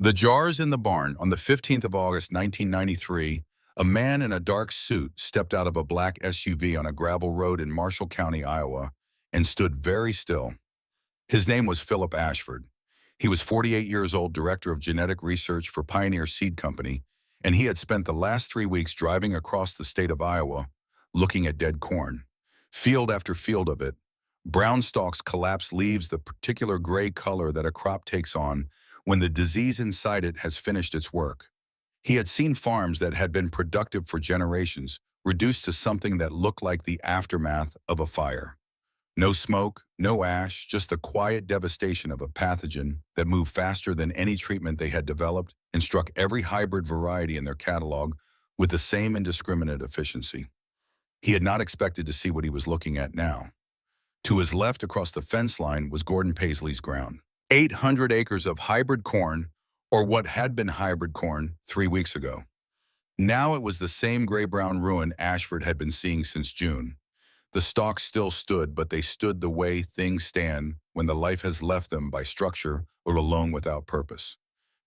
The jars in the barn. On the 15th of August, 1993, a man in a dark suit stepped out of a black SUV on a gravel road in Marshall County, Iowa, and stood very still. His name was Philip Ashford. He was 48 years old, director of genetic research for Pioneer Seed Company, and he had spent the last 3 weeks driving across the state of Iowa, looking at dead corn. Field after field of it, brown stalks, collapsed leaves, the particular gray color that a crop takes on when the disease inside it has finished its work. He had seen farms that had been productive for generations reduced to something that looked like the aftermath of a fire. No smoke, no ash, just the quiet devastation of a pathogen that moved faster than any treatment they had developed and struck every hybrid variety in their catalog with the same indiscriminate efficiency. He had not expected to see what he was looking at now. To his left across the fence line was Gordon Paisley's ground. 800 acres of hybrid corn, or what had been hybrid corn 3 weeks ago. Now it was the same gray-brown ruin Ashford had been seeing since June. The stalks still stood, but they stood the way things stand when the life has left them by structure or alone without purpose.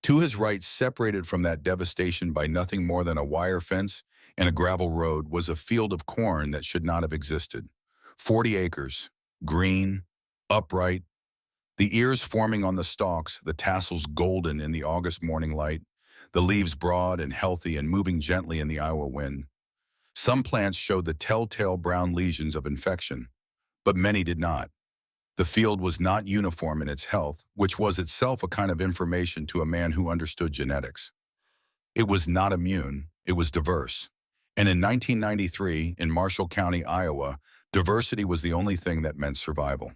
To his right, separated from that devastation by nothing more than a wire fence and a gravel road, was a field of corn that should not have existed. 40 acres, green, upright, the ears forming on the stalks, the tassels golden in the August morning light, the leaves broad and healthy and moving gently in the Iowa wind. Some plants showed the telltale brown lesions of infection, but many did not. The field was not uniform in its health, which was itself a kind of information to a man who understood genetics. It was not immune, it was diverse. And in 1993, in Marshall County, Iowa, diversity was the only thing that meant survival.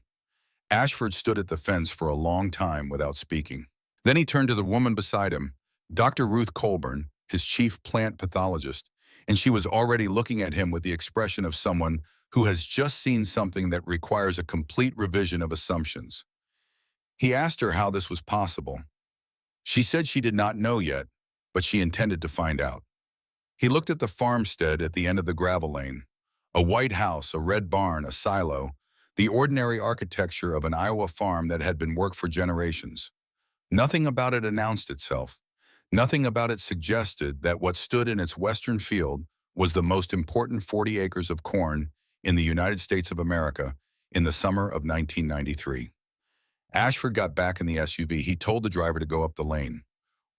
Ashford stood at the fence for a long time without speaking. Then he turned to the woman beside him, Dr. Ruth Colburn, his chief plant pathologist, and she was already looking at him with the expression of someone who has just seen something that requires a complete revision of assumptions. He asked her how this was possible. She said she did not know yet, but she intended to find out. He looked at the farmstead at the end of the gravel lane. A white house, a red barn, a silo, the ordinary architecture of an Iowa farm that had been worked for generations. Nothing about it announced itself. Nothing about it suggested that what stood in its western field was the most important 40 acres of corn in the United States of America in the summer of 1993. Ashford got back in the SUV. He told the driver to go up the lane.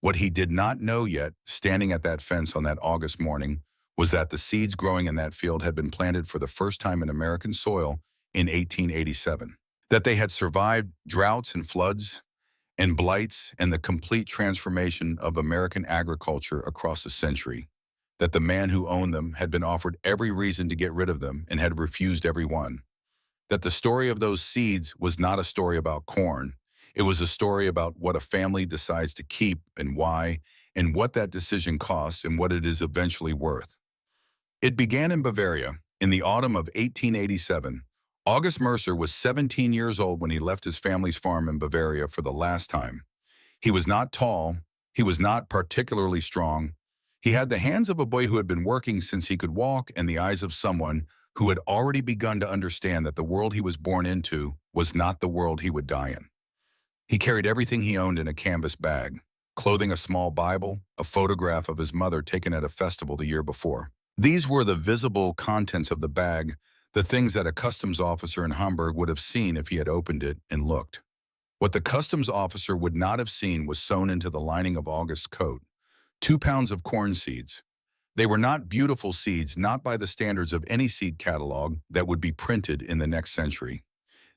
What he did not know yet, standing at that fence on that August morning, was that the seeds growing in that field had been planted for the first time in American soil in 1887. That they had survived droughts and floods and blights and the complete transformation of American agriculture across a century. That the man who owned them had been offered every reason to get rid of them and had refused every one. That the story of those seeds was not a story about corn. It was a story about what a family decides to keep and why, and what that decision costs and what it is eventually worth. It began in Bavaria in the autumn of 1887. August Mercer was 17 years old when he left his family's farm in Bavaria for the last time. He was not tall. He was not particularly strong. He had the hands of a boy who had been working since he could walk and the eyes of someone who had already begun to understand that the world he was born into was not the world he would die in. He carried everything he owned in a canvas bag, clothing a small Bible, a photograph of his mother taken at a festival the year before. These were the visible contents of the bag, the things that a customs officer in Hamburg would have seen if he had opened it and looked. What the customs officer would not have seen was sewn into the lining of August's coat, 2 pounds of corn seeds. They were not beautiful seeds, not by the standards of any seed catalog that would be printed in the next century.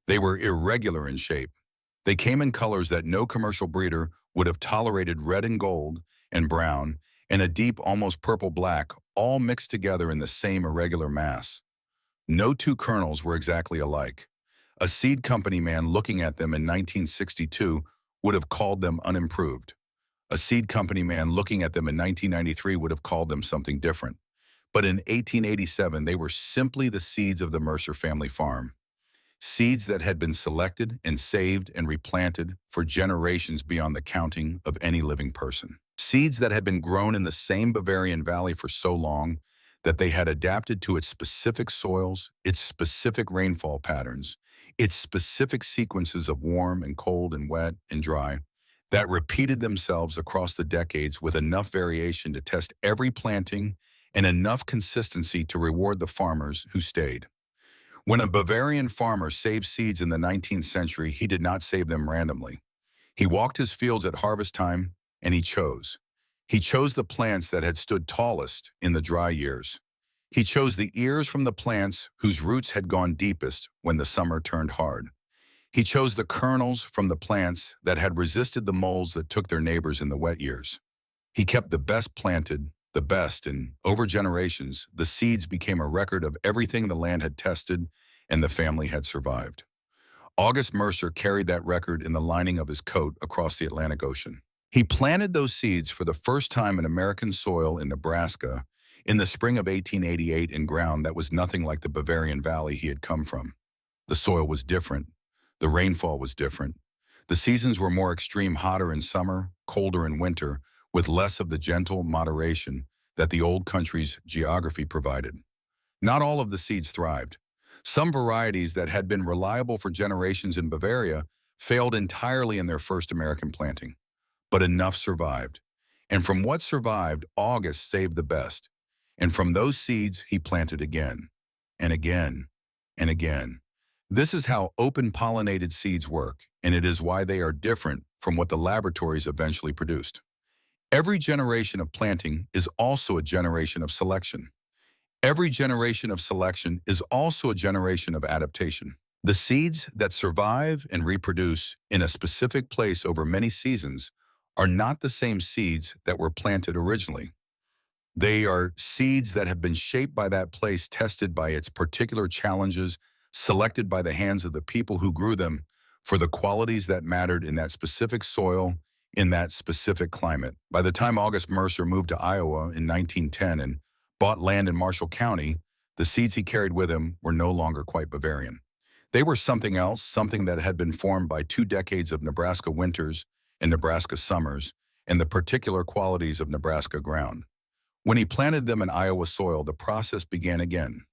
They were irregular in shape. They came in colors that no commercial breeder would have tolerated: red and gold and brown, and a deep, almost purple black, all mixed together in the same irregular mass. No two kernels were exactly alike. A seed company man looking at them in 1962 would have called them unimproved. A seed company man looking at them in 1993 would have called them something different. But in 1887, they were simply the seeds of the Mercer family farm. Seeds that had been selected and saved and replanted for generations beyond the counting of any living person. Seeds that had been grown in the same Bavarian valley for so long that they had adapted to its specific soils, its specific rainfall patterns, its specific sequences of warm and cold and wet and dry. that repeated themselves across the decades with enough variation to test every planting and enough consistency to reward the farmers who stayed. When a Bavarian farmer saved seeds in the 19th century, he did not save them randomly. He walked his fields at harvest time, and he chose. He chose the plants that had stood tallest in the dry years. He chose the ears from the plants whose roots had gone deepest when the summer turned hard. He chose the kernels from the plants that had resisted the molds that took their neighbors in the wet years. He kept the best planted, the best, and over generations, the seeds became a record of everything the land had tested and the family had survived. August Mercer carried that record in the lining of his coat across the Atlantic Ocean. He planted those seeds for the first time in American soil in Nebraska in the spring of 1888 in ground that was nothing like the Bavarian valley he had come from. The soil was different. The rainfall was different. The seasons were more extreme, hotter in summer, colder in winter, with less of the gentle moderation that the old country's geography provided. Not all of the seeds thrived. Some varieties that had been reliable for generations in Bavaria failed entirely in their first American planting. But enough survived. And from what survived, August saved the best. And from those seeds, he planted again, and again, and again. This is how open-pollinated seeds work, and it is why they are different from what the laboratories eventually produced. Every generation of planting is also a generation of selection. Every generation of selection is also a generation of adaptation. The seeds that survive and reproduce in a specific place over many seasons are not the same seeds that were planted originally. They are seeds that have been shaped by that place, tested by its particular challenges, selected by the hands of the people who grew them for the qualities that mattered in that specific soil, in that specific climate. By the time August Mercer moved to Iowa in 1910 and bought land in Marshall County, the seeds he carried with him were no longer quite Bavarian. They were something else, something that had been formed by 2 decades of Nebraska winters and Nebraska summers, and the particular qualities of Nebraska ground. When he planted them in Iowa soil, the process began again.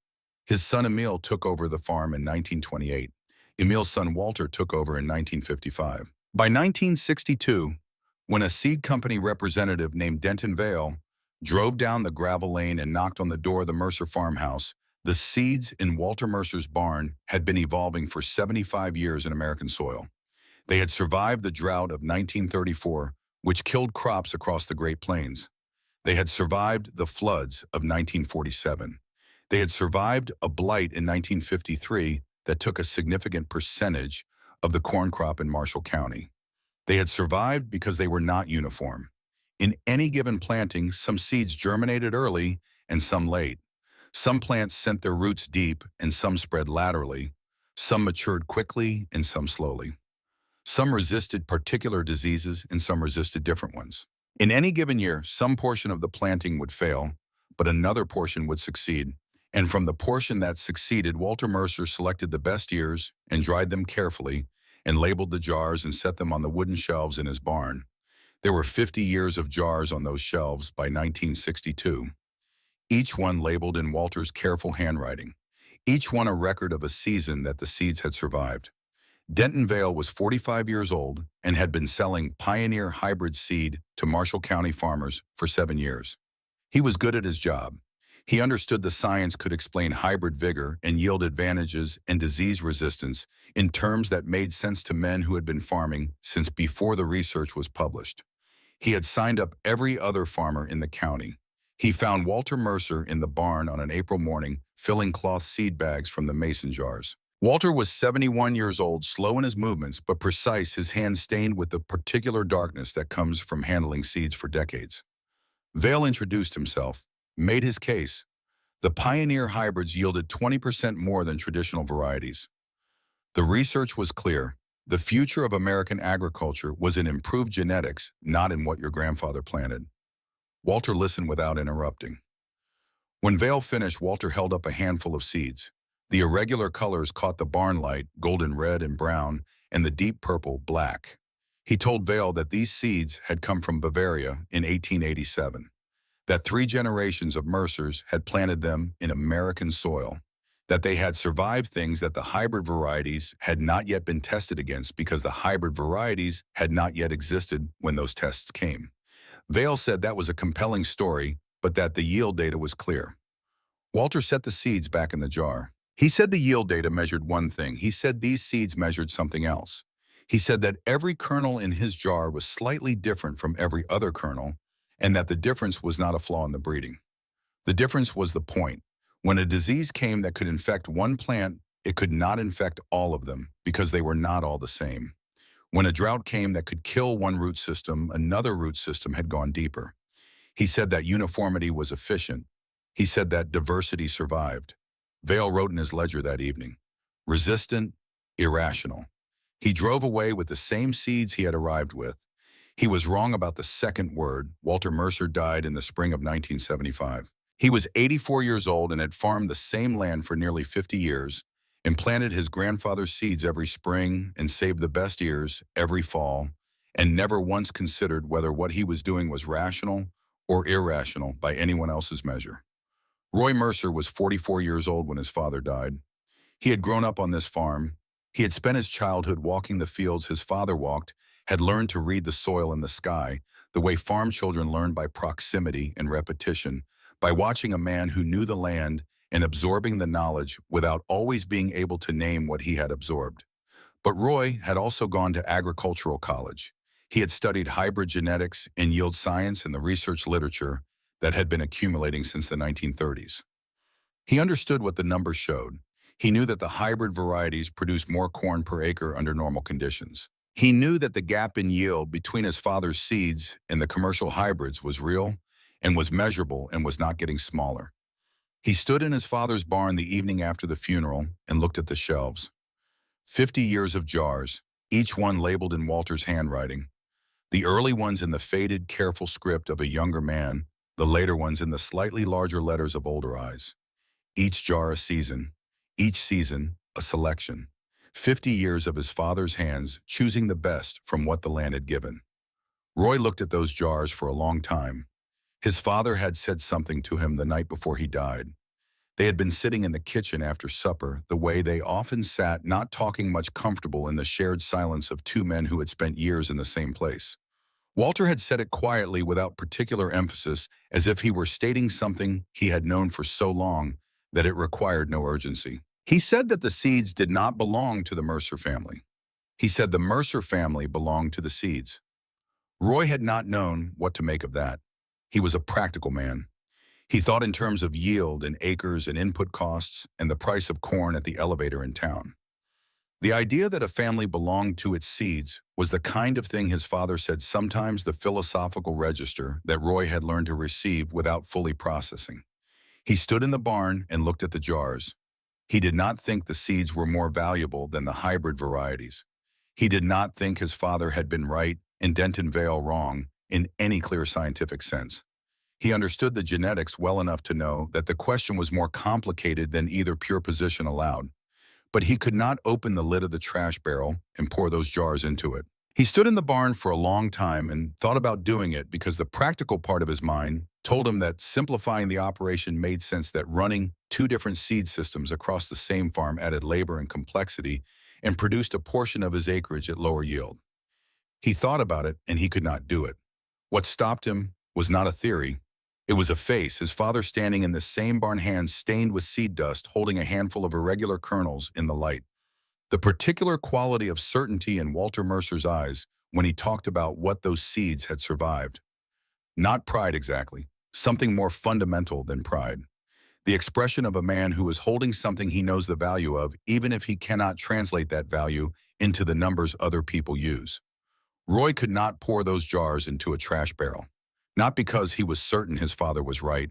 His son Emil took over the farm in 1928. Emil's son Walter took over in 1955. By 1962, when a seed company representative named Denton Vale drove down the gravel lane and knocked on the door of the Mercer farmhouse, the seeds in Walter Mercer's barn had been evolving for 75 years in American soil. They had survived the drought of 1934, which killed crops across the Great Plains. They had survived the floods of 1947. They had survived a blight in 1953 that took a significant percentage of the corn crop in Marshall County. They had survived because they were not uniform. In any given planting, some seeds germinated early and some late. Some plants sent their roots deep and some spread laterally. Some matured quickly and some slowly. Some resisted particular diseases and some resisted different ones. In any given year, some portion of the planting would fail, but another portion would succeed. And from the portion that succeeded, Walter Mercer selected the best ears and dried them carefully and labeled the jars and set them on the wooden shelves in his barn. There were 50 years of jars on those shelves by 1962, each one labeled in Walter's careful handwriting, each one a record of a season that the seeds had survived. Denton Vale was 45 years old and had been selling Pioneer hybrid seed to Marshall County farmers for 7 years. He was good at his job. He understood the science could explain hybrid vigor and yield advantages and disease resistance in terms that made sense to men who had been farming since before the research was published. He had signed up every other farmer in the county. He found Walter Mercer in the barn on an April morning, filling cloth seed bags from the mason jars. Walter was 71 years old, slow in his movements, but precise, his hands stained with the particular darkness that comes from handling seeds for decades. Vale introduced himself, made his case. The Pioneer hybrids yielded 20% more than traditional varieties. The research was clear. The future of American agriculture was in improved genetics, not in what your grandfather planted. Walter listened without interrupting. When Vale finished, Walter held up a handful of seeds. The irregular colors caught the barn light, golden red and brown, and the deep purple, black. He told Vale that these seeds had come from Bavaria in 1887, that 3 generations of Mercers had planted them in American soil. that they had survived things that the hybrid varieties had not yet been tested against because the hybrid varieties had not yet existed when those tests came. Vale said that was a compelling story, but that the yield data was clear. Walter set the seeds back in the jar. He said the yield data measured one thing. He said these seeds measured something else. He said that every kernel in his jar was slightly different from every other kernel, and that the difference was not a flaw in the breeding. The difference was the point. When a disease came that could infect one plant, it could not infect all of them because they were not all the same. When a drought came that could kill one root system, another root system had gone deeper. He said that uniformity was efficient. He said that diversity survived. Vale wrote in his ledger that evening, resistant, irrational. He drove away with the same seeds he had arrived with. He was wrong about the second word. Walter Mercer died in the spring of 1975. He was 84 years old and had farmed the same land for nearly 50 years, and planted his grandfather's seeds every spring and saved the best ears every fall, and never once considered whether what he was doing was rational or irrational by anyone else's measure. Roy Mercer was 44 years old when his father died. He had grown up on this farm. He had spent his childhood walking the fields his father walked, had learned to read the soil and the sky, the way farm children learn by proximity and repetition, by watching a man who knew the land and absorbing the knowledge without always being able to name what he had absorbed. But Roy had also gone to agricultural college. He had studied hybrid genetics and yield science in the research literature that had been accumulating since the 1930s. He understood what the numbers showed. He knew that the hybrid varieties produced more corn per acre under normal conditions. He knew that the gap in yield between his father's seeds and the commercial hybrids was real and was measurable and was not getting smaller. He stood in his father's barn the evening after the funeral and looked at the shelves. 50 years of jars, each one labeled in Walter's handwriting. The early ones in the faded, careful script of a younger man, the later ones in the slightly larger letters of older eyes. Each jar a season, each season a selection. 50 years of his father's hands choosing the best from what the land had given. Roy looked at those jars for a long time. His father had said something to him the night before he died. They had been sitting in the kitchen after supper, the way they often sat, not talking much, comfortable in the shared silence of two men who had spent years in the same place. Walter had said it quietly without particular emphasis, as if he were stating something he had known for so long that it required no urgency. He said that the seeds did not belong to the Mercer family. He said the Mercer family belonged to the seeds. Roy had not known what to make of that. He was a practical man. He thought in terms of yield and acres and input costs and the price of corn at the elevator in town. The idea that a family belonged to its seeds was the kind of thing his father said sometimes the philosophical register that Roy had learned to receive without fully processing. He stood in the barn and looked at the jars. He did not think the seeds were more valuable than the hybrid varieties. He did not think his father had been right and Denton Vale wrong in any clear scientific sense. He understood the genetics well enough to know that the question was more complicated than either pure position allowed. But he could not open the lid of the trash barrel and pour those jars into it. He stood in the barn for a long time and thought about doing it because the practical part of his mind told him that simplifying the operation made sense, that running two different seed systems across the same farm added labor and complexity and produced a portion of his acreage at lower yield. He thought about it and he could not do it. What stopped him was not a theory. It was a face, his father standing in the same barn, hands stained with seed dust, holding a handful of irregular kernels in the light. The particular quality of certainty in Walter Mercer's eyes when he talked about what those seeds had survived. Not pride exactly, something more fundamental than pride. The expression of a man who is holding something he knows the value of, even if he cannot translate that value into the numbers other people use. Roy could not pour those jars into a trash barrel. Not because he was certain his father was right,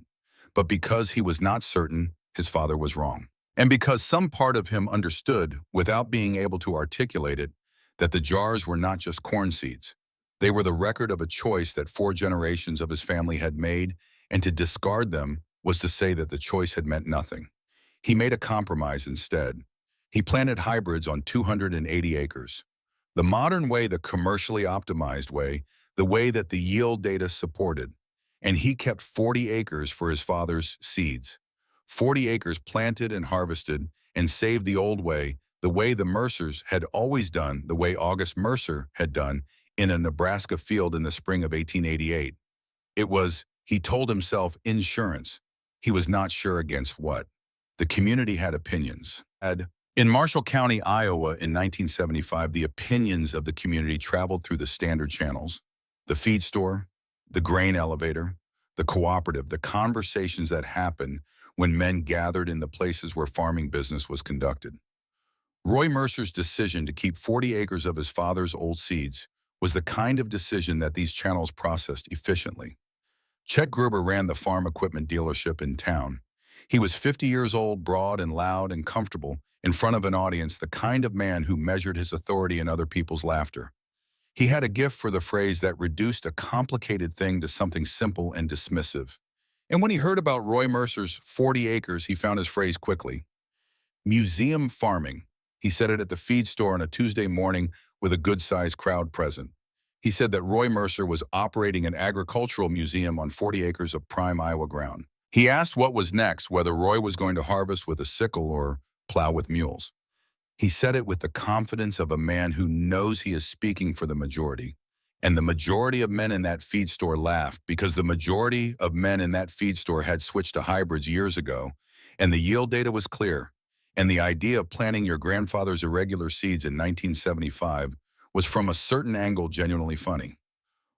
but because he was not certain his father was wrong. And because some part of him understood, without being able to articulate it, that the jars were not just corn seeds. They were the record of a choice that 4 generations of his family had made, and to discard them was to say that the choice had meant nothing. He made a compromise instead. He planted hybrids on 280 acres. The modern way, the commercially optimized way, the way that the yield data supported. And he kept 40 acres for his father's seeds. 40 acres planted and harvested, and saved the way the Mercers had always done, the way August Mercer had done in a Nebraska field in the spring of 1888. It was, he told himself, insurance. He was not sure against what. The community had opinions. In Marshall County, Iowa in 1975, the opinions of the community traveled through the standard channels: the feed store, the grain elevator, the cooperative, the conversations that happened when men gathered in the places where farming business was conducted. Roy Mercer's decision to keep 40 acres of his father's old seeds was the kind of decision that these channels processed efficiently. Chet Gruber ran the farm equipment dealership in town. He was 50 years old, broad and loud and comfortable, in front of an audience, the kind of man who measured his authority in other people's laughter. He had a gift for the phrase that reduced a complicated thing to something simple and dismissive. And when he heard about Roy Mercer's 40 acres, he found his phrase quickly. Museum farming. He said it at the feed store on a Tuesday morning with a good-sized crowd present. He said that Roy Mercer was operating an agricultural museum on 40 acres of prime Iowa ground. He asked what was next, whether Roy was going to harvest with a sickle or plow with mules. He said it with the confidence of a man who knows he is speaking for the majority. And the majority of men in that feed store laughed, because the majority of men in that feed store had switched to hybrids years ago, and the yield data was clear. And the idea of planting your grandfather's irregular seeds in 1975 was from a certain angle genuinely funny.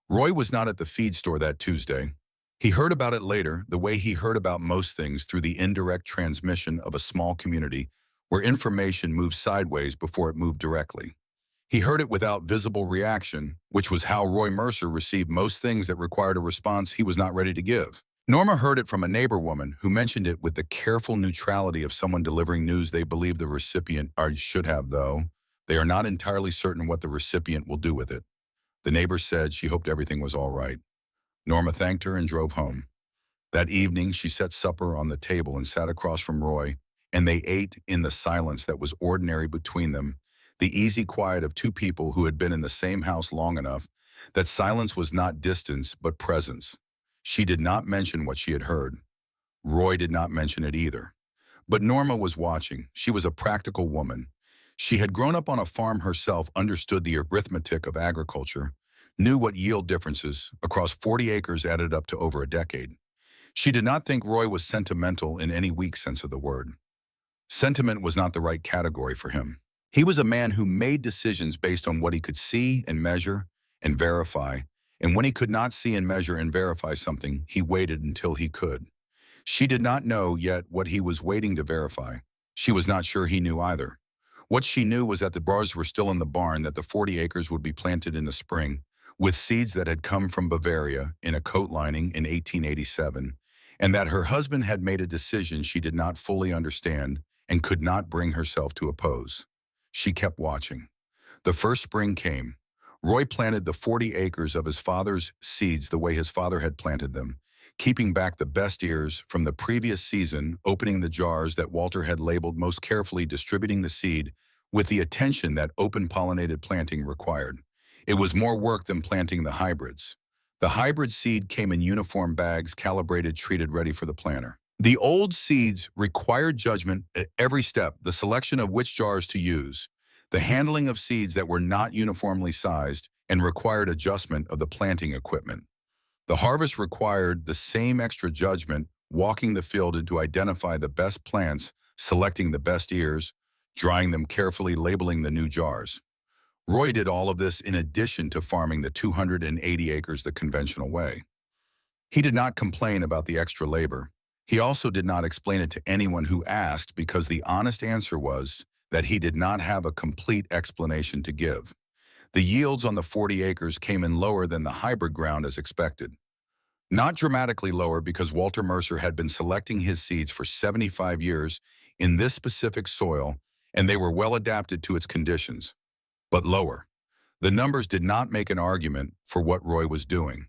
Roy was not at the feed store that Tuesday. He heard about it later, the way he heard about most things, through the indirect transmission of a small community where information moved sideways before it moved directly. He heard it without visible reaction, which was how Roy Mercer received most things that required a response he was not ready to give. Norma heard it from a neighbor woman who mentioned it with the careful neutrality of someone delivering news they believe the recipient should have, though they are not entirely certain what the recipient will do with it. The neighbor said she hoped everything was all right. Norma thanked her and drove home. That evening, she set supper on the table and sat across from Roy, and they ate in the silence that was ordinary between them, the easy quiet of two people who had been in the same house long enough that silence was not distance but presence. She did not mention what she had heard. Roy did not mention it either. But Norma was watching. She was a practical woman. She had grown up on a farm herself, understood the arithmetic of agriculture, knew what yield differences across 40 acres added up to over a decade. She did not think Roy was sentimental in any weak sense of the word. Sentiment was not the right category for him. He was a man who made decisions based on what he could see and measure and verify, and when he could not see and measure and verify something, he waited until he could. She did not know yet what he was waiting to verify. She was not sure he knew either. What she knew was that the bars were still in the barn, that the 40 acres would be planted in the spring, with seeds that had come from Bavaria in a coat lining in 1887, and that her husband had made a decision she did not fully understand and could not bring herself to oppose. She kept watching. The first spring came. Roy planted the 40 acres of his father's seeds the way his father had planted them, keeping back the best ears from the previous season, opening the jars that Walter had labeled most carefully, distributing the seed with the attention that open-pollinated planting required. It was more work than planting the hybrids. The hybrid seed came in uniform bags, calibrated, treated, ready for the planter. The old seeds required judgment at every step, the selection of which jars to use, the handling of seeds that were not uniformly sized and required adjustment of the planting equipment. The harvest required the same extra judgment, walking the field to identify the best plants, selecting the best ears, drying them carefully, labeling the new jars. Roy did all of this in addition to farming the 280 acres the conventional way. He did not complain about the extra labor. He also did not explain it to anyone who asked, because the honest answer was that he did not have a complete explanation to give. The yields on the 40 acres came in lower than the hybrid ground as expected. Not dramatically lower, because Walter Mercer had been selecting his seeds for 75 years in this specific soil, and they were well adapted to its conditions. But lower. The numbers did not make an argument for what Roy was doing.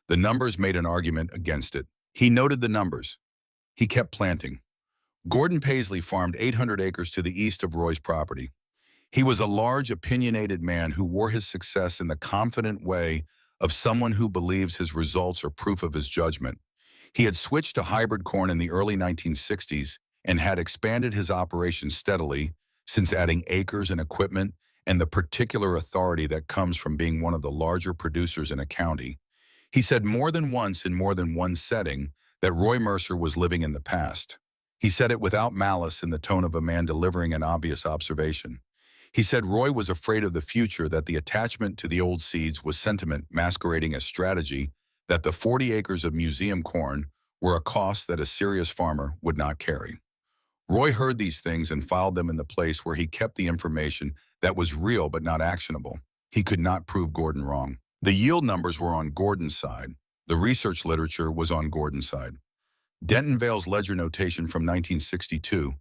The numbers made an argument against it. He noted the numbers. He kept planting. Gordon Paisley farmed 800 acres to the east of Roy's property. He was a large, opinionated man who wore his success in the confident way of someone who believes his results are proof of his judgment. He had switched to hybrid corn in the early 1960s and had expanded his operation steadily since adding acres and equipment and the particular authority that comes from being one of the larger producers in a county. He said more than once in more than one setting that Roy Mercer was living in the past. He said it without malice in the tone of a man delivering an obvious observation. He said Roy was afraid of the future, that the attachment to the old seeds was sentiment masquerading as strategy, that the 40 acres of museum corn were a cost that a serious farmer would not carry. Roy heard these things and filed them in the place where he kept the information that was real but not actionable. He could not prove Gordon wrong. The yield numbers were on Gordon's side. The research literature was on Gordon's side. Dentonvale's ledger notation from 1962,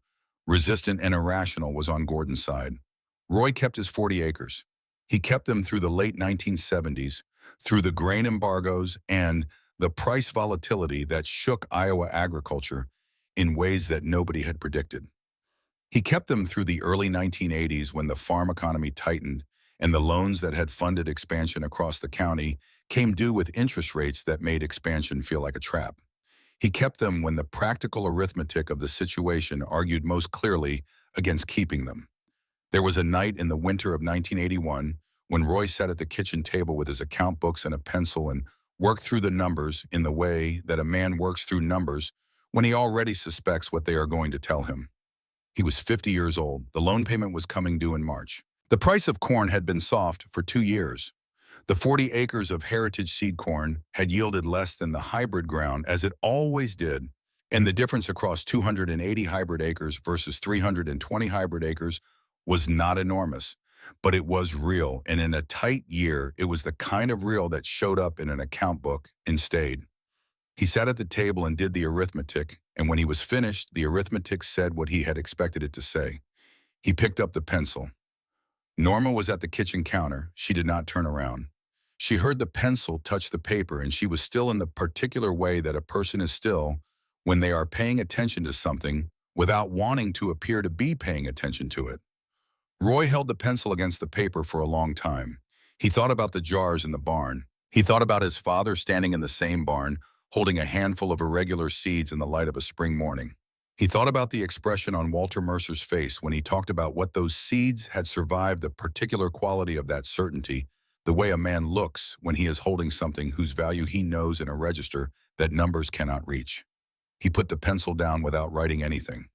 resistant and irrational, was on Gordon's side. Roy kept his 40 acres. He kept them through the late 1970s, through the grain embargoes and the price volatility that shook Iowa agriculture in ways that nobody had predicted. He kept them through the early 1980s when the farm economy tightened and the loans that had funded expansion across the county came due with interest rates that made expansion feel like a trap. He kept them when the practical arithmetic of the situation argued most clearly against keeping them. There was a night in the winter of 1981 when Roy sat at the kitchen table with his account books and a pencil and worked through the numbers in the way that a man works through numbers when he already suspects what they are going to tell him. He was 50 years old. The loan payment was coming due in March. The price of corn had been soft for 2 years. The 40 acres of heritage seed corn had yielded less than the hybrid ground, as it always did, and the difference across 280 hybrid acres versus 320 hybrid acres was not enormous, but it was real, and in a tight year, it was the kind of real that showed up in an account book and stayed. He sat at the table and did the arithmetic, and when he was finished, the arithmetic said what he had expected it to say. He picked up the pencil. Norma was at the kitchen counter. She did not turn around. She heard the pencil touch the paper, and she was still in the particular way that a person is still when they are paying attention to something without wanting to appear to be paying attention to it. Roy held the pencil against the paper for a long time. He thought about the jars in the barn. He thought about his father standing in the same barn, holding a handful of irregular seeds in the light of a spring morning. He thought about the expression on Walter Mercer's face when he talked about what those seeds had survived, the particular quality of that certainty, the way a man looks when he is holding something whose value he knows in a register that numbers cannot reach. He put the pencil down without writing anything.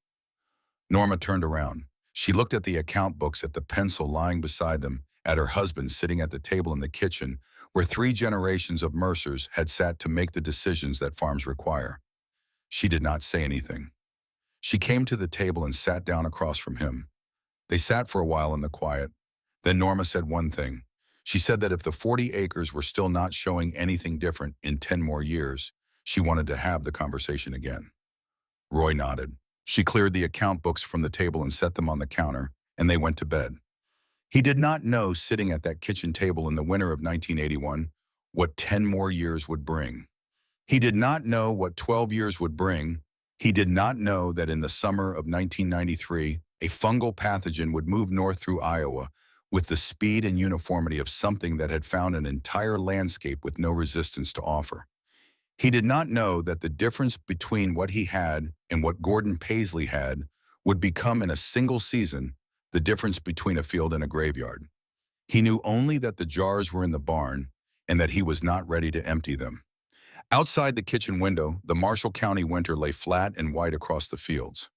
Norma turned around. She looked at the account books, at the pencil lying beside them, at her husband sitting at the table in the kitchen, where 3 generations of Mercers had sat to make the decisions that farms require. She did not say anything. She came to the table and sat down across from him. They sat for a while in the quiet. Then Norma said one thing. She said that if the 40 acres were still not showing anything different in 10 more years, she wanted to have the conversation again. Roy nodded. She cleared the account books from the table and set them on the counter, and they went to bed. He did not know, sitting at that kitchen table in the winter of 1981, what 10 more years would bring. He did not know what 12 years would bring. He did not know that in the summer of 1993, a fungal pathogen would move north through Iowa with the speed and uniformity of something that had found an entire landscape with no resistance to offer. He did not know that the difference between what he had and what Gordon Paisley had would become in a single season the difference between a field and a graveyard. He knew only that the jars were in the barn and that he was not ready to empty them. Outside the kitchen window, the Marshall County winter lay flat and white across the fields.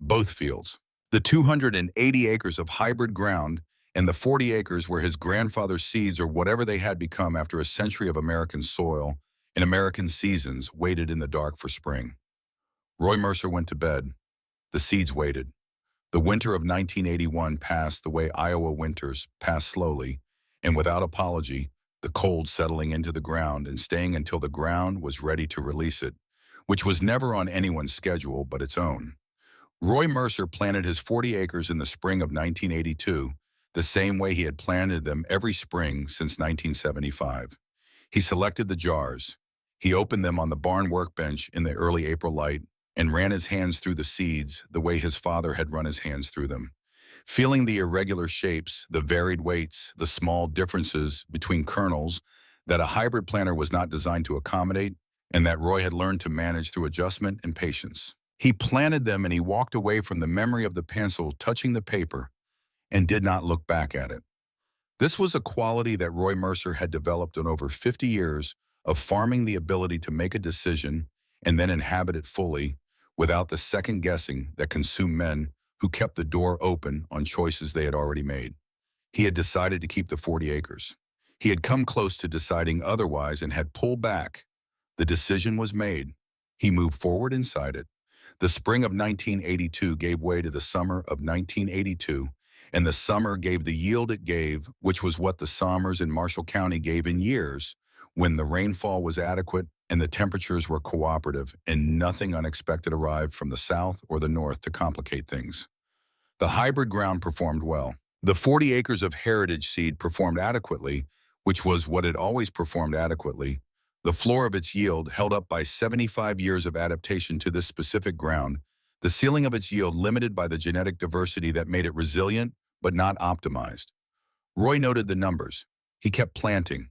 Both fields. The 280 acres of hybrid ground and the 40 acres where his grandfather's seeds, or whatever they had become after a century of American soil and American seasons, waited in the dark for spring. Roy Mercer went to bed. The seeds waited. The winter of 1981 passed the way Iowa winters pass slowly and without apology, the cold settling into the ground and staying until the ground was ready to release it, which was never on anyone's schedule but its own. Roy Mercer planted his 40 acres in the spring of 1982, the same way he had planted them every spring since 1975. He selected the jars. He opened them on the barn workbench in the early April light and ran his hands through the seeds the way his father had run his hands through them, feeling the irregular shapes, the varied weights, the small differences between kernels that a hybrid planter was not designed to accommodate, and that Roy had learned to manage through adjustment and patience. He planted them and he walked away from the memory of the pencil touching the paper and did not look back at it. This was a quality that Roy Mercer had developed in over 50 years of farming, the ability to make a decision and then inhabit it fully without the second guessing that consumed men who kept the door open on choices they had already made. He had decided to keep the 40 acres. He had come close to deciding otherwise and had pulled back. The decision was made. He moved forward inside it. The spring of 1982 gave way to the summer of 1982, and the summer gave the yield it gave, which was what the summers in Marshall County gave in years, when the rainfall was adequate and the temperatures were cooperative and nothing unexpected arrived from the south or the north to complicate things. The hybrid ground performed well. The 40 acres of heritage seed performed adequately, which was what it always performed adequately. The floor of its yield, held up by 75 years of adaptation to this specific ground, the ceiling of its yield limited by the genetic diversity that made it resilient but not optimized. Roy noted the numbers. He kept planting.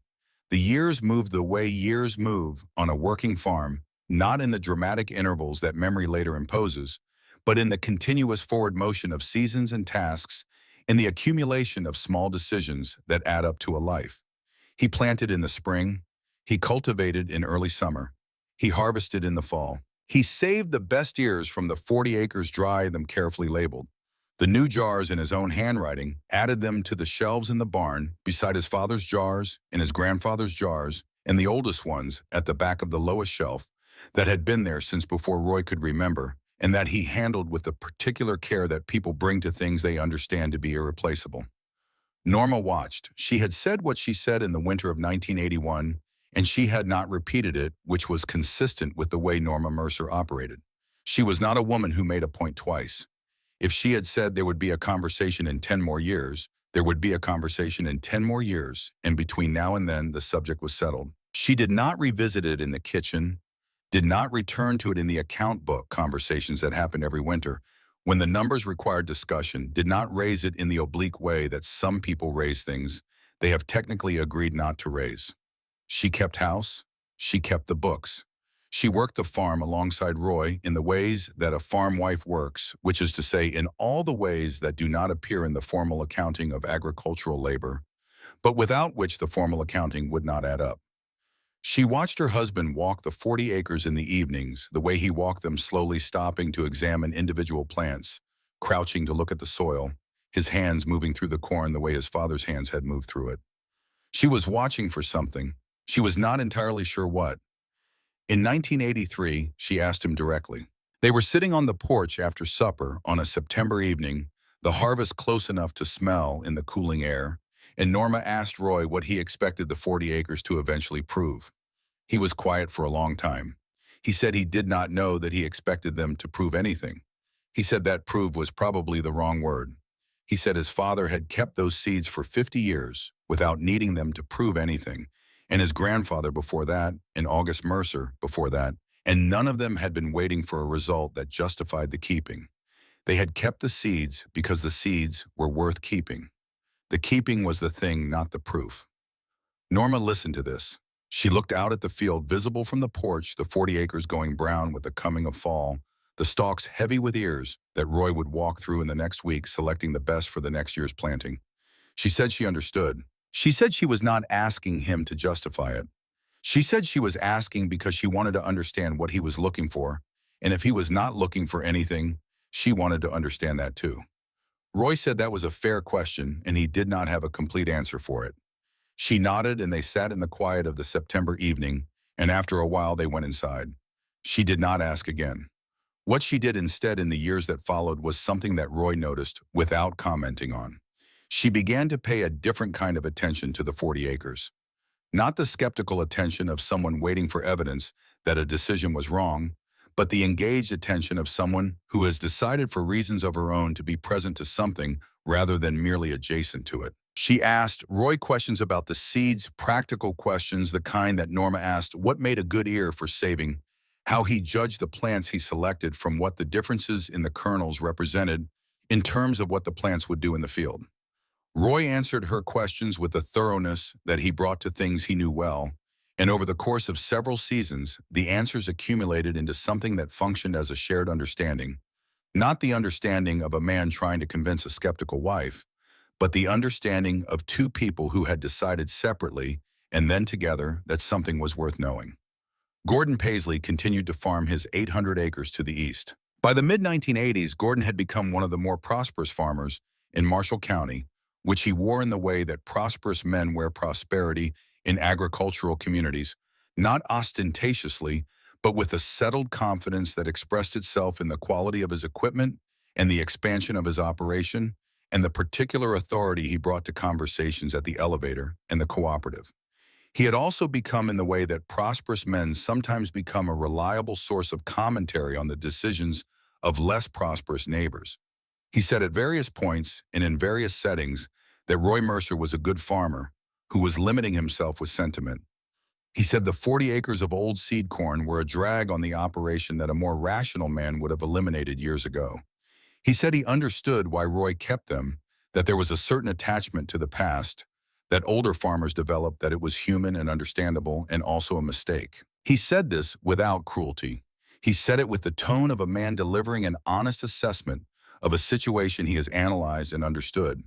The years moved the way years move on a working farm, not in the dramatic intervals that memory later imposes, but in the continuous forward motion of seasons and tasks, in the accumulation of small decisions that add up to a life. He planted in the spring. He cultivated in early summer. He harvested in the fall. He saved the best ears from the 40 acres dry, them carefully labeled. The new jars in his own handwriting, added them to the shelves in the barn beside his father's jars and his grandfather's jars and the oldest ones at the back of the lowest shelf that had been there since before Roy could remember, and that he handled with the particular care that people bring to things they understand to be irreplaceable. Norma watched. She had said what she said in the winter of 1981, and she had not repeated it, which was consistent with the way Norma Mercer operated. She was not a woman who made a point twice. If she had said there would be a conversation in 10 more years, there would be a conversation in 10 more years, and between now and then, the subject was settled. She did not revisit it in the kitchen, did not return to it in the account book conversations that happened every winter, when the numbers required discussion, did not raise it in the oblique way that some people raise things they have technically agreed not to raise. She kept house. She kept the books. She worked the farm alongside Roy in the ways that a farm wife works, which is to say in all the ways that do not appear in the formal accounting of agricultural labor, but without which the formal accounting would not add up. She watched her husband walk the 40 acres in the evenings, the way he walked them, slowly stopping to examine individual plants, crouching to look at the soil, his hands moving through the corn the way his father's hands had moved through it. She was watching for something. She was not entirely sure what. In 1983, she asked him directly. They were sitting on the porch after supper on a September evening, the harvest close enough to smell in the cooling air, and Norma asked Roy what he expected the 40 acres to eventually prove. He was quiet for a long time. He said he did not know that he expected them to prove anything. He said that prove was probably the wrong word. He said his father had kept those seeds for 50 years without needing them to prove anything, and his grandfather before that, and August Mercer before that, and none of them had been waiting for a result that justified the keeping. They had kept the seeds because the seeds were worth keeping. The keeping was the thing, not the proof. Norma listened to this. She looked out at the field visible from the porch, the 40 acres going brown with the coming of fall, the stalks heavy with ears that Roy would walk through in the next week, selecting the best for the next year's planting. She said she understood. She said she was not asking him to justify it. She said she was asking because she wanted to understand what he was looking for, and if he was not looking for anything, she wanted to understand that too. Roy said that was a fair question, and he did not have a complete answer for it. She nodded, and they sat in the quiet of the September evening, and after a while they went inside. She did not ask again. What she did instead in the years that followed was something that Roy noticed without commenting on. She began to pay a different kind of attention to the 40 acres. Not the skeptical attention of someone waiting for evidence that a decision was wrong, but the engaged attention of someone who has decided for reasons of her own to be present to something rather than merely adjacent to it. She asked Roy questions about the seeds, practical questions, the kind that Norma asked what made a good ear for saving, how he judged the plants he selected from what the differences in the kernels represented in terms of what the plants would do in the field. Roy answered her questions with the thoroughness that he brought to things he knew well, And over the course of several seasons, the answers accumulated into something that functioned as a shared understanding, not the understanding of a man trying to convince a skeptical wife, but the understanding of two people who had decided separately and then together that something was worth knowing. Gordon Paisley continued to farm his 800 acres to the east. By the mid-1980s, Gordon had become one of the more prosperous farmers in Marshall County, which he wore in the way that prosperous men wear prosperity in agricultural communities, not ostentatiously, but with a settled confidence that expressed itself in the quality of his equipment and the expansion of his operation and the particular authority he brought to conversations at the elevator and the cooperative. He had also become in the way that prosperous men sometimes become a reliable source of commentary on the decisions of less prosperous neighbors. He said at various points and in various settings that Roy Mercer was a good farmer who was limiting himself with sentiment. He said the 40 acres of old seed corn were a drag on the operation that a more rational man would have eliminated years ago. He said he understood why Roy kept them, that there was a certain attachment to the past, that older farmers developed, that it was human and understandable and also a mistake. He said this without cruelty. He said it with the tone of a man delivering an honest assessment of a situation he has analyzed and understood.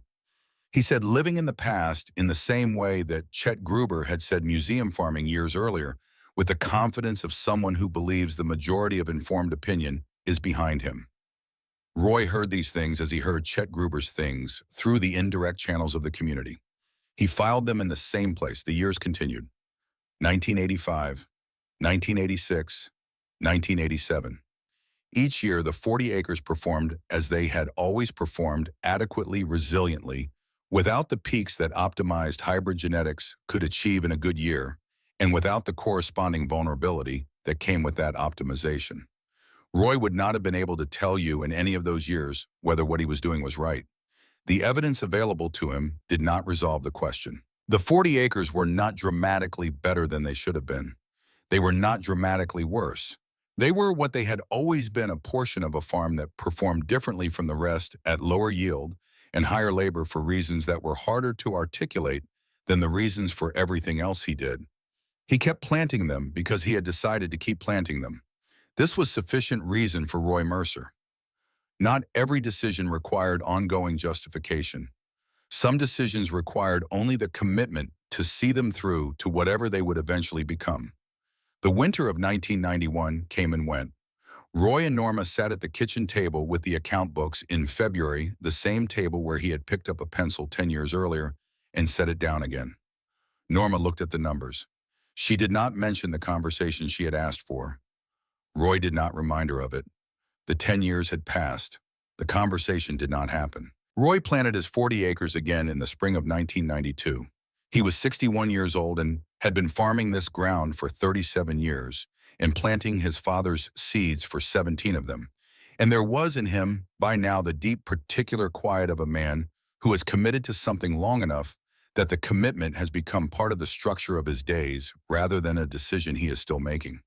He said living in the past in the same way that Chet Gruber had said museum farming years earlier, with the confidence of someone who believes the majority of informed opinion is behind him. Roy heard these things as he heard Chet Gruber's things through the indirect channels of the community. He filed them in the same place. The years continued. 1985, 1986, 1987. Each year, the 40 acres performed as they had always performed, adequately, resiliently, without the peaks that optimized hybrid genetics could achieve in a good year, and without the corresponding vulnerability that came with that optimization. Roy would not have been able to tell you in any of those years whether what he was doing was right. The evidence available to him did not resolve the question. The 40 acres were not dramatically better than they should have been. They were not dramatically worse. They were what they had always been, a portion of a farm that performed differently from the rest at lower yield and higher labor for reasons that were harder to articulate than the reasons for everything else he did. He kept planting them because he had decided to keep planting them. This was sufficient reason for Roy Mercer. Not every decision required ongoing justification. Some decisions required only the commitment to see them through to whatever they would eventually become. The winter of 1991 came and went. Roy and Norma sat at the kitchen table with the account books in February, the same table where he had picked up a pencil 10 years earlier and set it down again. Norma looked at the numbers. She did not mention the conversation she had asked for. Roy did not remind her of it. The 10 years had passed. The conversation did not happen. Roy planted his 40 acres again in the spring of 1992. He was 61 years old and had been farming this ground for 37 years and planting his father's seeds for 17 of them. And there was in him, by now, the deep particular quiet of a man who has committed to something long enough that the commitment has become part of the structure of his days rather than a decision he is still making.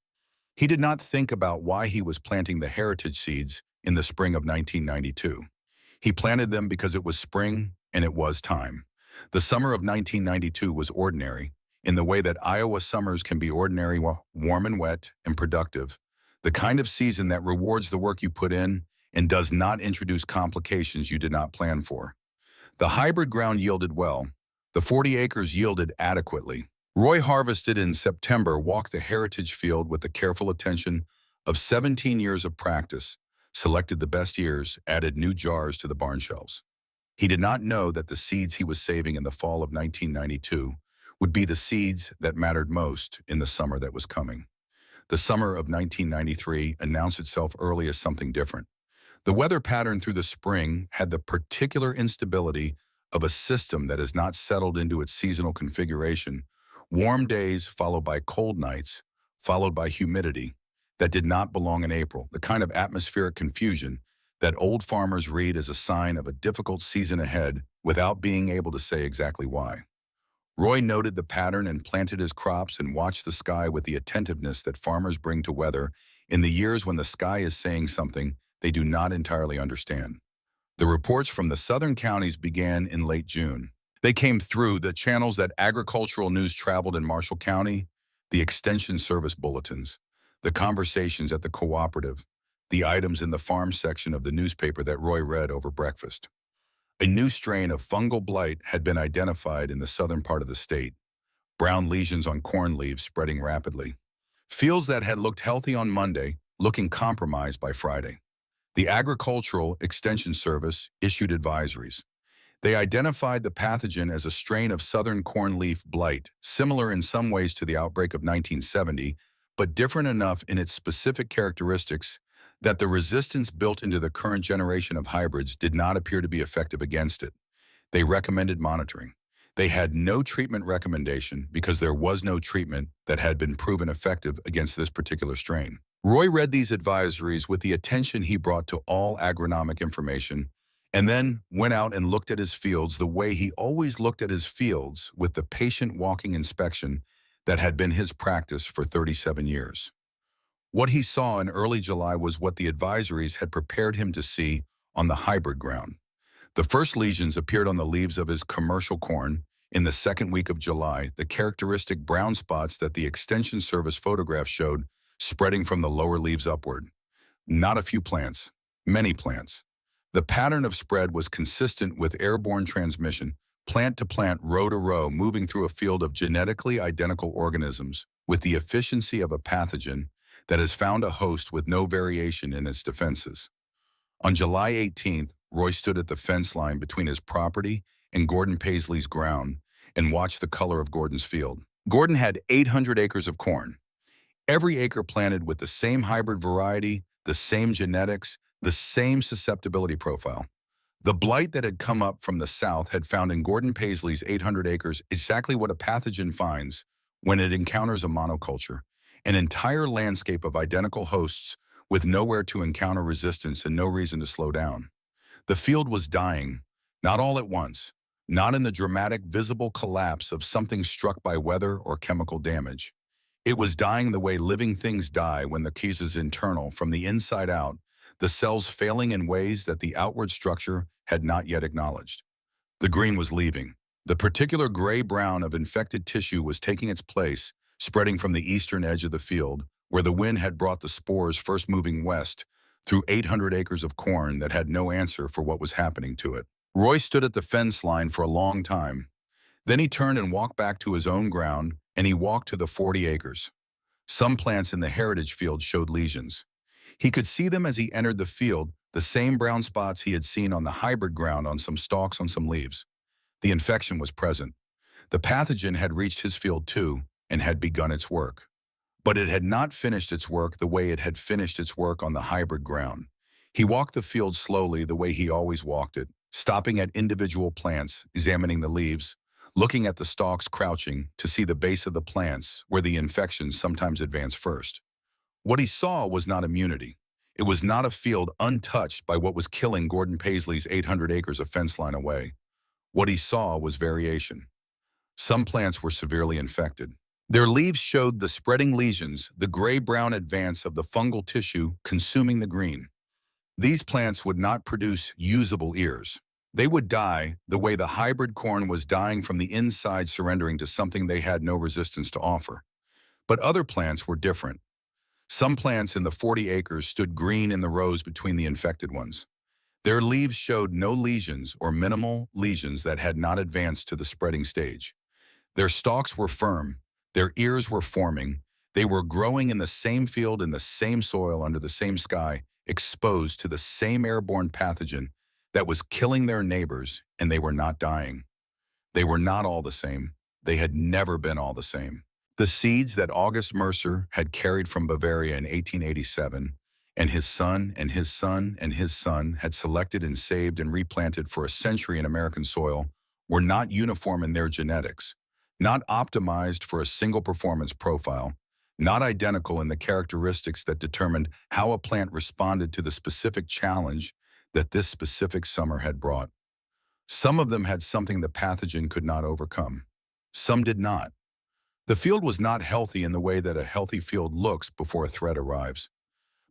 He did not think about why he was planting the heritage seeds in the spring of 1992. He planted them because it was spring and it was time. The summer of 1992 was ordinary, in the way that Iowa summers can be ordinary, warm and wet and productive, the kind of season that rewards the work you put in and does not introduce complications you did not plan for. The hybrid ground yielded well. The 40 acres yielded adequately. Roy harvested in September, walked the heritage field with the careful attention of 17 years of practice, selected the best years, added new jars to the barn shelves. He did not know that the seeds he was saving in the fall of 1992 would be the seeds that mattered most in the summer that was coming. The summer of 1993 announced itself early as something different. The weather pattern through the spring had the particular instability of a system that has not settled into its seasonal configuration. Warm days followed by cold nights, followed by humidity that did not belong in April, the kind of atmospheric confusion that old farmers read as a sign of a difficult season ahead without being able to say exactly why. Roy noted the pattern and planted his crops and watched the sky with the attentiveness that farmers bring to weather in the years when the sky is saying something they do not entirely understand. The reports from the southern counties began in late June. They came through the channels that agricultural news traveled in Marshall County. The extension service bulletins, the conversations at the cooperative, the items in the farm section of the newspaper that Roy read over breakfast. A new strain of fungal blight had been identified in the southern part of the state, brown lesions on corn leaves spreading rapidly. Fields that had looked healthy on Monday, looking compromised by Friday. The Agricultural Extension Service issued advisories. They identified the pathogen as a strain of southern cornleaf blight, similar in some ways to the outbreak of 1970, but different enough in its specific characteristics that the resistance built into the current generation of hybrids did not appear to be effective against it. They recommended monitoring. They had no treatment recommendation because there was no treatment that had been proven effective against this particular strain. Roy read these advisories with the attention he brought to all agronomic information, and then went out and looked at his fields the way he always looked at his fields, with the patient walking inspection that had been his practice for 37 years. What he saw in early July was what the advisories had prepared him to see on the hybrid ground. The first lesions appeared on the leaves of his commercial corn. In the second week of July, the characteristic brown spots that the Extension Service photograph showed spreading from the lower leaves upward. Not a few plants, many plants. The pattern of spread was consistent with airborne transmission, plant to plant, row to row, moving through a field of genetically identical organisms with the efficiency of a pathogen that has found a host with no variation in its defenses. On July 18th, Roy stood at the fence line between his property and Gordon Paisley's ground and watched the color of Gordon's field. Gordon had 800 acres of corn, every acre planted with the same hybrid variety, the same genetics, the same susceptibility profile. The blight that had come up from the south had found in Gordon Paisley's 800 acres exactly what a pathogen finds when it encounters a monoculture, an entire landscape of identical hosts with nowhere to encounter resistance and no reason to slow down. The field was dying, not all at once, not in the dramatic visible collapse of something struck by weather or chemical damage. It was dying the way living things die when the case is internal, from the inside out, the cells failing in ways that the outward structure had not yet acknowledged. The green was leaving. The particular gray-brown of infected tissue was taking its place, spreading from the eastern edge of the field, where the wind had brought the spores first moving west, through 800 acres of corn that had no answer for what was happening to it. Roy stood at the fence line for a long time. Then he turned and walked back to his own ground, and he walked to the 40 acres. Some plants in the heritage field showed lesions. He could see them as he entered the field, the same brown spots he had seen on the hybrid ground on some stalks on some leaves. The infection was present. The pathogen had reached his field too and had begun its work. But it had not finished its work the way it had finished its work on the hybrid ground. He walked the field slowly the way he always walked it, stopping at individual plants, examining the leaves, looking at the stalks, crouching to see the base of the plants where the infections sometimes advance first. What he saw was not immunity. It was not a field untouched by what was killing Gordon Paisley's 800 acres of fence line away. What he saw was variation. Some plants were severely infected. Their leaves showed the spreading lesions, the gray-brown advance of the fungal tissue consuming the green. These plants would not produce usable ears. They would die the way the hybrid corn was dying from the inside, surrendering to something they had no resistance to offer. But other plants were different. Some plants in the 40 acres stood green in the rows between the infected ones. Their leaves showed no lesions or minimal lesions that had not advanced to the spreading stage. Their stalks were firm. Their ears were forming. They were growing in the same field, in the same soil, under the same sky, exposed to the same airborne pathogen that was killing their neighbors, and they were not dying. They were not all the same. They had never been all the same. The seeds that August Mercer had carried from Bavaria in 1887, and his son and his son and his son had selected and saved and replanted for a century in American soil, were not uniform in their genetics, not optimized for a single performance profile, not identical in the characteristics that determined how a plant responded to the specific challenge that this specific summer had brought. Some of them had something the pathogen could not overcome. Some did not. The field was not healthy in the way that a healthy field looks before a threat arrives,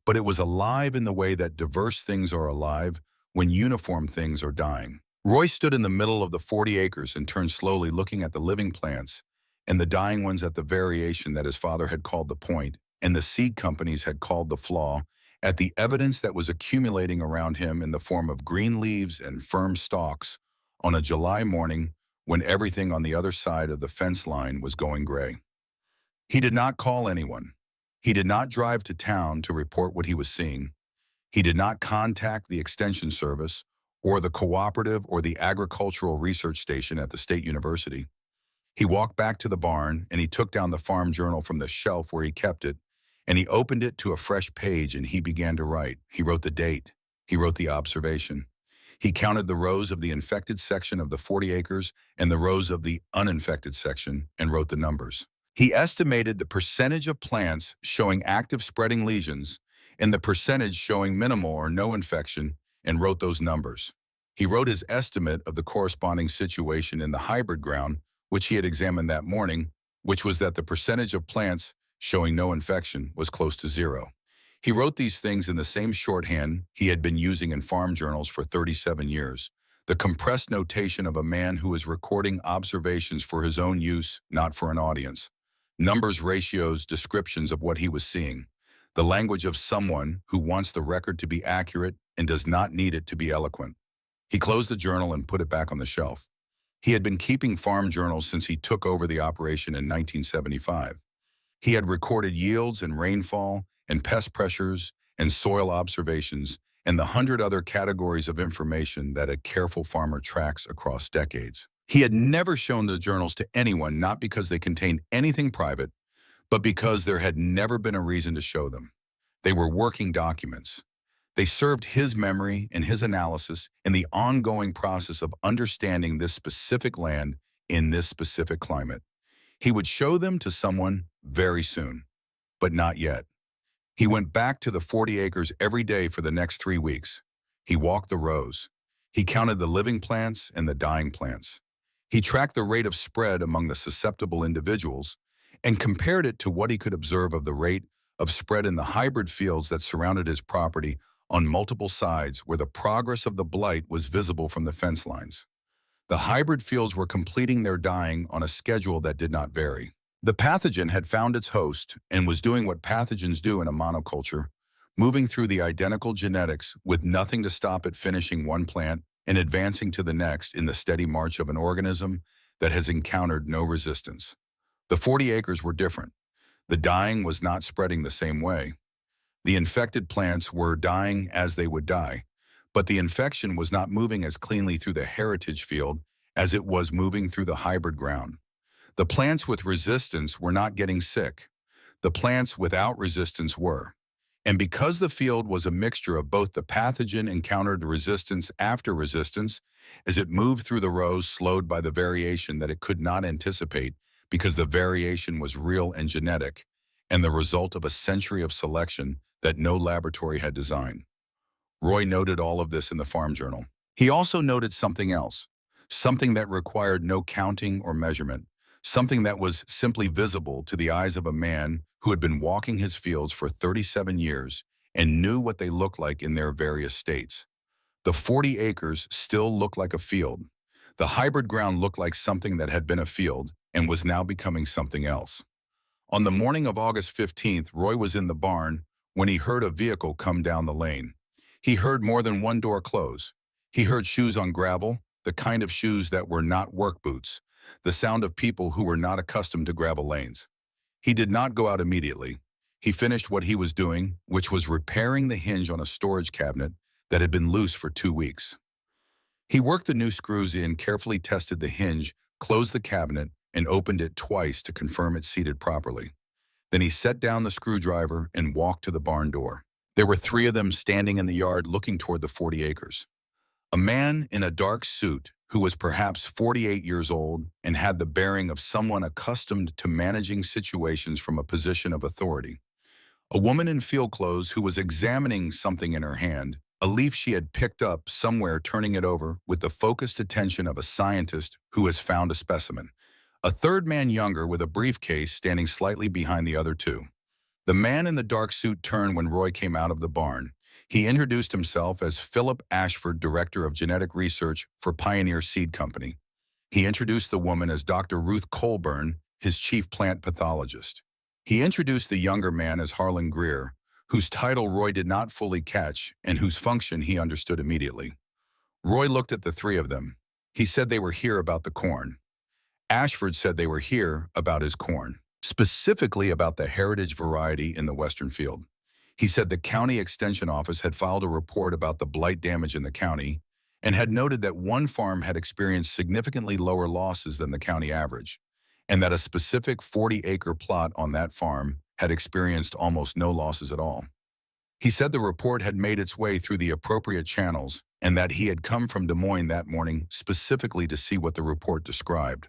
but it was alive in the way that diverse things are alive when uniform things are dying. Roy stood in the middle of the 40 acres and turned slowly, looking at the living plants, and the dying ones at the variation that his father had called the point, and the seed companies had called the flaw, at the evidence that was accumulating around him in the form of green leaves and firm stalks on a July morning when everything on the other side of the fence line was going gray. He did not call anyone. He did not drive to town to report what he was seeing. He did not contact the Extension Service or the cooperative or the agricultural research station at the state university. He walked back to the barn and he took down the farm journal from the shelf where he kept it, and he opened it to a fresh page and he began to write. He wrote the date. He wrote the observation. He counted the rows of the infected section of the 40 acres and the rows of the uninfected section and wrote the numbers. He estimated the percentage of plants showing active spreading lesions and the percentage showing minimal or no infection and wrote those numbers. He wrote his estimate of the corresponding situation in the hybrid ground, which he had examined that morning, which was that the percentage of plants showing no infection was close to zero. He wrote these things in the same shorthand he had been using in farm journals for 37 years, the compressed notation of a man who is recording observations for his own use, not for an audience. Numbers, ratios, descriptions of what he was seeing. The language of someone who wants the record to be accurate and does not need it to be eloquent. He closed the journal and put it back on the shelf. He had been keeping farm journals since he took over the operation in 1975. He had recorded yields and rainfall and pest pressures and soil observations and the 100 other categories of information that a careful farmer tracks across decades. He had never shown the journals to anyone, not because they contained anything private, but because there had never been a reason to show them. They were working documents. They served his memory and his analysis in the ongoing process of understanding this specific land in this specific climate. He would show them to someone very soon, but not yet. He went back to the 40 acres every day for the next 3 weeks. He walked the rows. He counted the living plants and the dying plants. He tracked the rate of spread among the susceptible individuals and compared it to what he could observe of the rate of spread in the hybrid fields that surrounded his property on multiple sides where the progress of the blight was visible from the fence lines. The hybrid fields were completing their dying on a schedule that did not vary. The pathogen had found its host and was doing what pathogens do in a monoculture, moving through the identical genetics with nothing to stop it finishing one plant and advancing to the next in the steady march of an organism that has encountered no resistance. The 40 acres were different. The dying was not spreading the same way. The infected plants were dying as they would die, but the infection was not moving as cleanly through the heritage field as it was moving through the hybrid ground. The plants with resistance were not getting sick. The plants without resistance were. And because the field was a mixture of both, the pathogen encountered resistance after resistance as it moved through the rows, slowed by the variation that it could not anticipate because the variation was real and genetic and the result of a century of selection that no laboratory had designed. Roy noted all of this in the farm journal. He also noted something else, something that required no counting or measurement, something that was simply visible to the eyes of a man who had been walking his fields for 37 years and knew what they looked like in their various states. The 40 acres still looked like a field. The hybrid ground looked like something that had been a field and was now becoming something else. On the morning of August 15th, Roy was in the barn when he heard a vehicle come down the lane. He heard more than one door close. He heard shoes on gravel, the kind of shoes that were not work boots, the sound of people who were not accustomed to gravel lanes. He did not go out immediately. He finished what he was doing, which was repairing the hinge on a storage cabinet that had been loose for 2 weeks. He worked the new screws in, carefully tested the hinge, closed the cabinet, and opened it twice to confirm it seated properly. Then he set down the screwdriver and walked to the barn door. There were 3 of them standing in the yard looking toward the 40 acres. A man in a dark suit who was perhaps 48 years old and had the bearing of someone accustomed to managing situations from a position of authority. A woman in field clothes who was examining something in her hand, a leaf she had picked up somewhere, turning it over with the focused attention of a scientist who has found a specimen. A third man, younger, with a briefcase, standing slightly behind the other 2. The man in the dark suit turned when Roy came out of the barn. He introduced himself as Philip Ashford, Director of Genetic Research for Pioneer Seed Company. He introduced the woman as Dr. Ruth Colburn his chief plant pathologist. He introduced the younger man as Harlan Greer, whose title Roy did not fully catch and whose function he understood immediately. Roy looked at the three of them. He said they were here about the corn. Ashford said they were here about his corn, specifically about the heritage variety in the Western field. He said the county extension office had filed a report about the blight damage in the county and had noted that one farm had experienced significantly lower losses than the county average, and that a specific 40-acre plot on that farm had experienced almost no losses at all. He said the report had made its way through the appropriate channels and that he had come from Des Moines that morning specifically to see what the report described.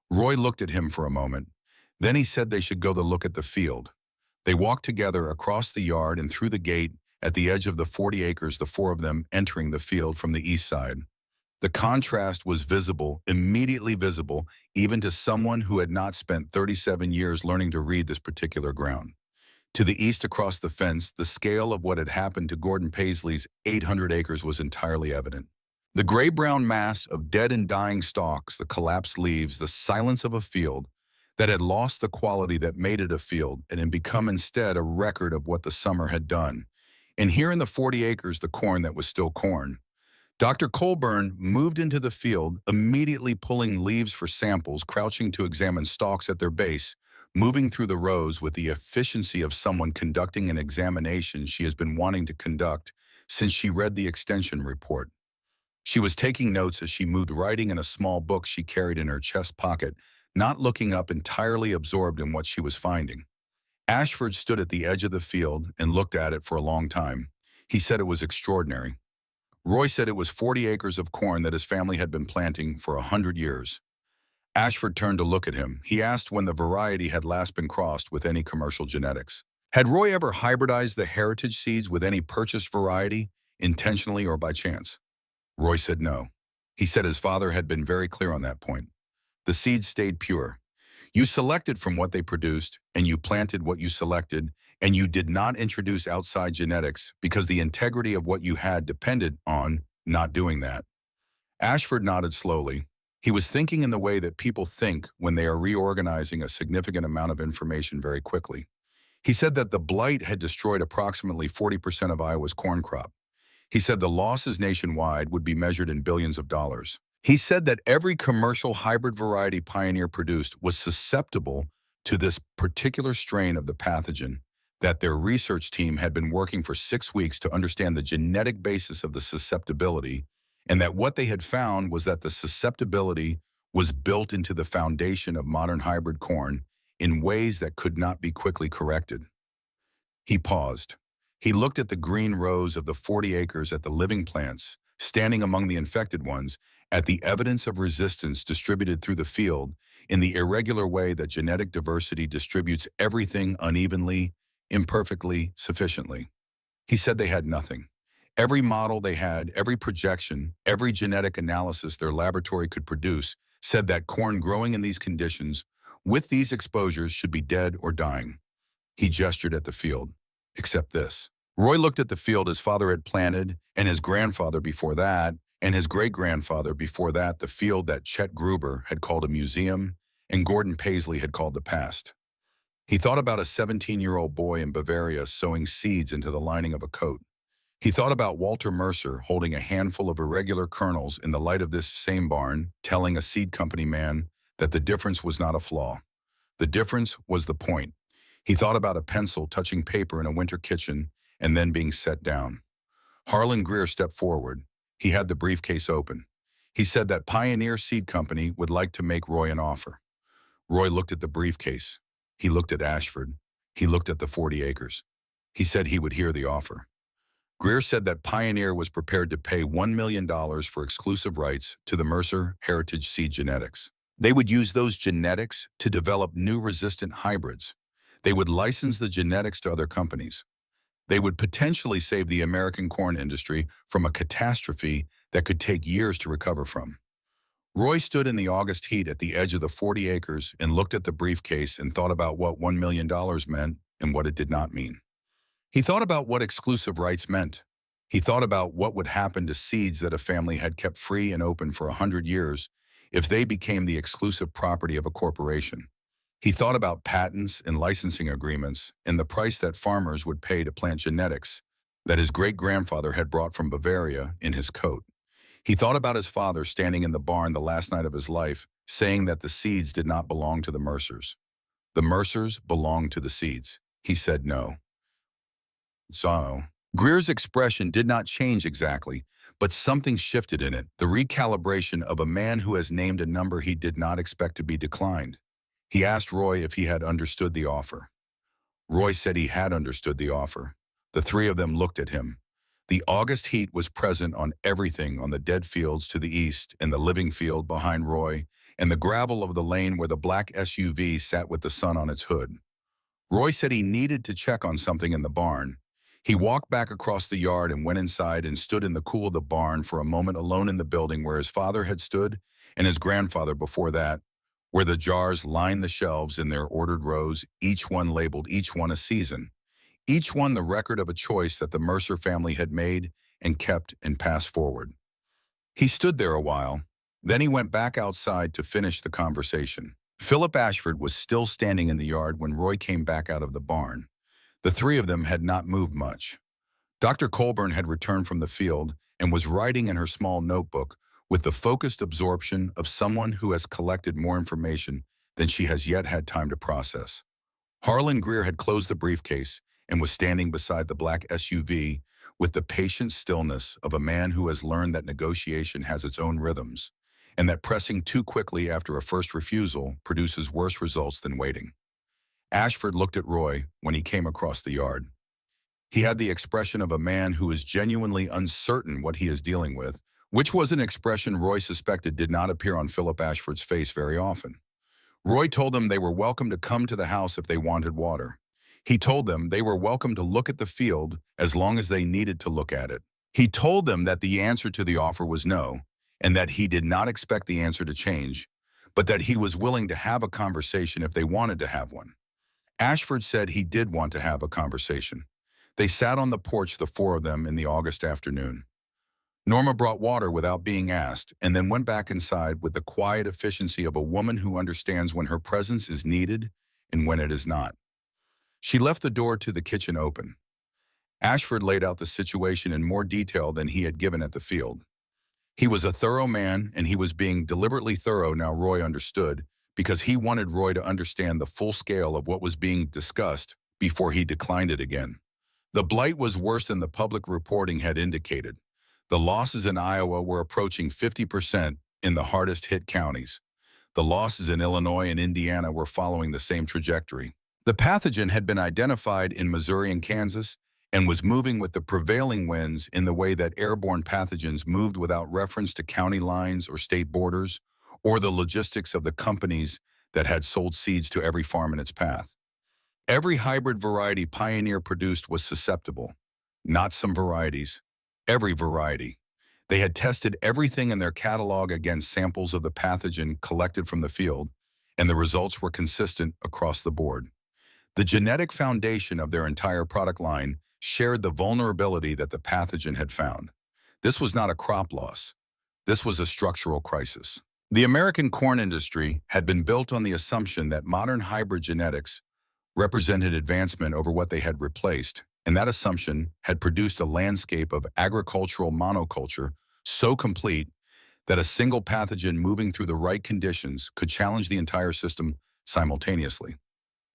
Roy looked at him for a moment. Then he said they should go to look at the field. They walked together across the yard and through the gate at the edge of the 40 acres, the four of them entering the field from the east side. The contrast was visible, immediately visible, even to someone who had not spent 37 years learning to read this particular ground. To the east across the fence, the scale of what had happened to Gordon Paisley's 800 acres was entirely evident. The gray-brown mass of dead and dying stalks, the collapsed leaves, the silence of a field that had lost the quality that made it a field and had become instead a record of what the summer had done. And here in the 40 acres, the corn that was still corn. Dr. Colburn moved into the field, immediately pulling leaves for samples, crouching to examine stalks at their base, moving through the rows with the efficiency of someone conducting an examination she has been wanting to conduct since she read the extension report. She was taking notes as she moved, writing in a small book she carried in her chest pocket, not looking up, entirely absorbed in what she was finding. Ashford stood at the edge of the field and looked at it for a long time. He said it was extraordinary. Roy said it was 40 acres of corn that his family had been planting for 100 years. Ashford turned to look at him. He asked when the variety had last been crossed with any commercial genetics. Had Roy ever hybridized the heritage seeds with any purchased variety, intentionally or by chance? Roy said no. He said his father had been very clear on that point. The seeds stayed pure. You selected from what they produced, and you planted what you selected, and you did not introduce outside genetics because the integrity of what you had depended on not doing that. Ashford nodded slowly. He was thinking in the way that people think when they are reorganizing a significant amount of information very quickly. He said that the blight had destroyed approximately 40% of Iowa's corn crop. He said the losses nationwide would be measured in billions of dollars. He said that every commercial hybrid variety Pioneer produced was susceptible to this particular strain of the pathogen, that their research team had been working for 6 weeks to understand the genetic basis of the susceptibility, and that what they had found was that the susceptibility was built into the foundation of modern hybrid corn in ways that could not be quickly corrected. He paused. He looked at the green rows of the 40 acres, at the living plants, standing among the infected ones, at the evidence of resistance distributed through the field in the irregular way that genetic diversity distributes everything unevenly, imperfectly, sufficiently. He said they had nothing. Every model they had, every projection, every genetic analysis their laboratory could produce said that corn growing in these conditions, with these exposures, should be dead or dying. He gestured at the field. Except this. Roy looked at the field his father had planted, and his grandfather before that, and his great-grandfather before that, the field that Chet Gruber had called a museum and Gordon Paisley had called the past. He thought about a 17-year-old boy in Bavaria sowing seeds into the lining of a coat. He thought about Walter Mercer holding a handful of irregular kernels in the light of this same barn, telling a seed company man that the difference was not a flaw. The difference was the point. He thought about a pencil touching paper in a winter kitchen and then being set down. Harlan Greer stepped forward. He had the briefcase open. He said that Pioneer Seed Company would like to make Roy an offer. Roy looked at the briefcase. He looked at Ashford. He looked at the 40 acres. He said he would hear the offer. Greer said that Pioneer was prepared to pay $1 million for exclusive rights to the Mercer Heritage Seed Genetics. They would use those genetics to develop new resistant hybrids. They would license the genetics to other companies. They would potentially save the American corn industry from a catastrophe that could take years to recover from. Roy stood in the August heat at the edge of the 40 acres and looked at the briefcase and thought about what $1 million meant and what it did not mean. He thought about what exclusive rights meant. He thought about what would happen to seeds that a family had kept free and open for 100 years if they became the exclusive property of a corporation. He thought about patents and licensing agreements and the price that farmers would pay to plant genetics that his great-grandfather had brought from Bavaria in his coat. He thought about his father standing in the barn the last night of his life, saying that the seeds did not belong to the Mercers. The Mercers belonged to the seeds. He said no. So, Greer's expression did not change exactly, but something shifted in it, the recalibration of a man who has named a number he did not expect to be declined. He asked Roy if he had understood the offer. Roy said he had understood the offer. The three of them looked at him. The August heat was present on everything, on the dead fields to the east and the living field behind Roy, and the gravel of the lane where the black SUV sat with the sun on its hood. Roy said he needed to check on something in the barn. He walked back across the yard and went inside and stood in the cool of the barn for a moment alone in the building where his father had stood and his grandfather before that, where the jars lined the shelves in their ordered rows, each one labeled, each one a season, each one the record of a choice that the Mercer family had made and kept and passed forward. He stood there a while. Then he went back outside to finish the conversation. Philip Ashford was still standing in the yard when Roy came back out of the barn. The three of them had not moved much. Dr. Colburn had returned from the field and was writing in her small notebook with the focused absorption of someone who has collected more information than she has yet had time to process. Harlan Greer had closed the briefcase and was standing beside the black SUV with the patient stillness of a man who has learned that negotiation has its own rhythms, and that pressing too quickly after a first refusal produces worse results than waiting. Ashford looked at Roy when he came across the yard. He had the expression of a man who is genuinely uncertain what he is dealing with, which was an expression Roy suspected did not appear on Philip Ashford's face very often. Roy told them they were welcome to come to the house if they wanted water. He told them they were welcome to look at the field as long as they needed to look at it. He told them that the answer to the offer was no, and that he did not expect the answer to change, but that he was willing to have a conversation if they wanted to have one. Ashford said he did want to have a conversation. They sat on the porch, the four of them, in the August afternoon. Norma brought water without being asked and then went back inside with the quiet efficiency of a woman who understands when her presence is needed and when it is not. She left the door to the kitchen open. Ashford laid out the situation in more detail than he had given at the field. He was a thorough man, and he was being deliberately thorough, now Roy understood, because he wanted Roy to understand the full scale of what was being discussed before he declined it again. The blight was worse than the public reporting had indicated. The losses in Iowa were approaching 50% in the hardest-hit counties. The losses in Illinois and Indiana were following the same trajectory. The pathogen had been identified in Missouri and Kansas and was moving with the prevailing winds in the way that airborne pathogens moved without reference to county lines or state borders, or the logistics of the companies that had sold seeds to every farm in its path. Every hybrid variety Pioneer produced was susceptible. Not some varieties, every variety. They had tested everything in their catalog against samples of the pathogen collected from the field, and the results were consistent across the board. The genetic foundation of their entire product line shared the vulnerability that the pathogen had found. This was not a crop loss. This was a structural crisis. The American corn industry had been built on the assumption that modern hybrid genetics represented advancement over what they had replaced, and that assumption had produced a landscape of agricultural monoculture so complete that a single pathogen moving through the right conditions could challenge the entire system simultaneously.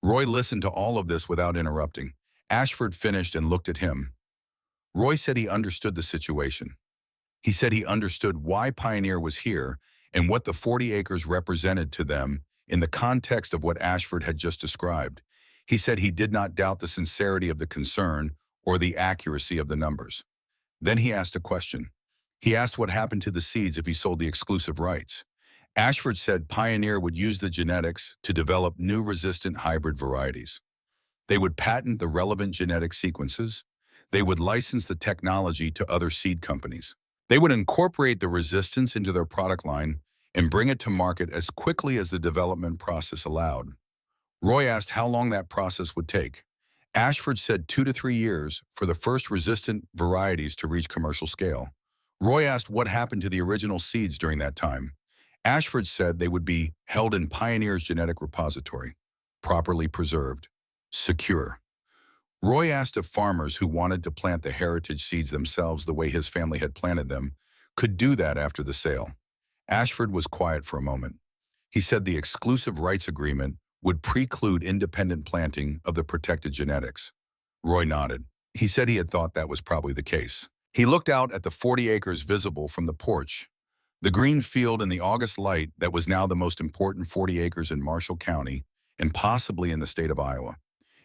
Roy listened to all of this without interrupting. Ashford finished and looked at him. Roy said he understood the situation. He said he understood why Pioneer was here and what the 40 acres represented to them in the context of what Ashford had just described. He said he did not doubt the sincerity of the concern or the accuracy of the numbers. Then he asked a question. He asked what happened to the seeds if he sold the exclusive rights. Ashford said Pioneer would use the genetics to develop new resistant hybrid varieties. They would patent the relevant genetic sequences. They would license the technology to other seed companies. They would incorporate the resistance into their product line and bring it to market as quickly as the development process allowed. Roy asked how long that process would take. Ashford said 2 to 3 years for the first resistant varieties to reach commercial scale. Roy asked what happened to the original seeds during that time. Ashford said they would be held in Pioneer's genetic repository. properly preserved, secure. Roy asked if farmers who wanted to plant the heritage seeds themselves the way his family had planted them could do that after the sale. Ashford was quiet for a moment. He said the exclusive rights agreement would preclude independent planting of the protected genetics. Roy nodded. He said he had thought that was probably the case. He looked out at the 40 acres visible from the porch. The green field in the August light that was now the most important 40 acres in Marshall County, and possibly in the state of Iowa,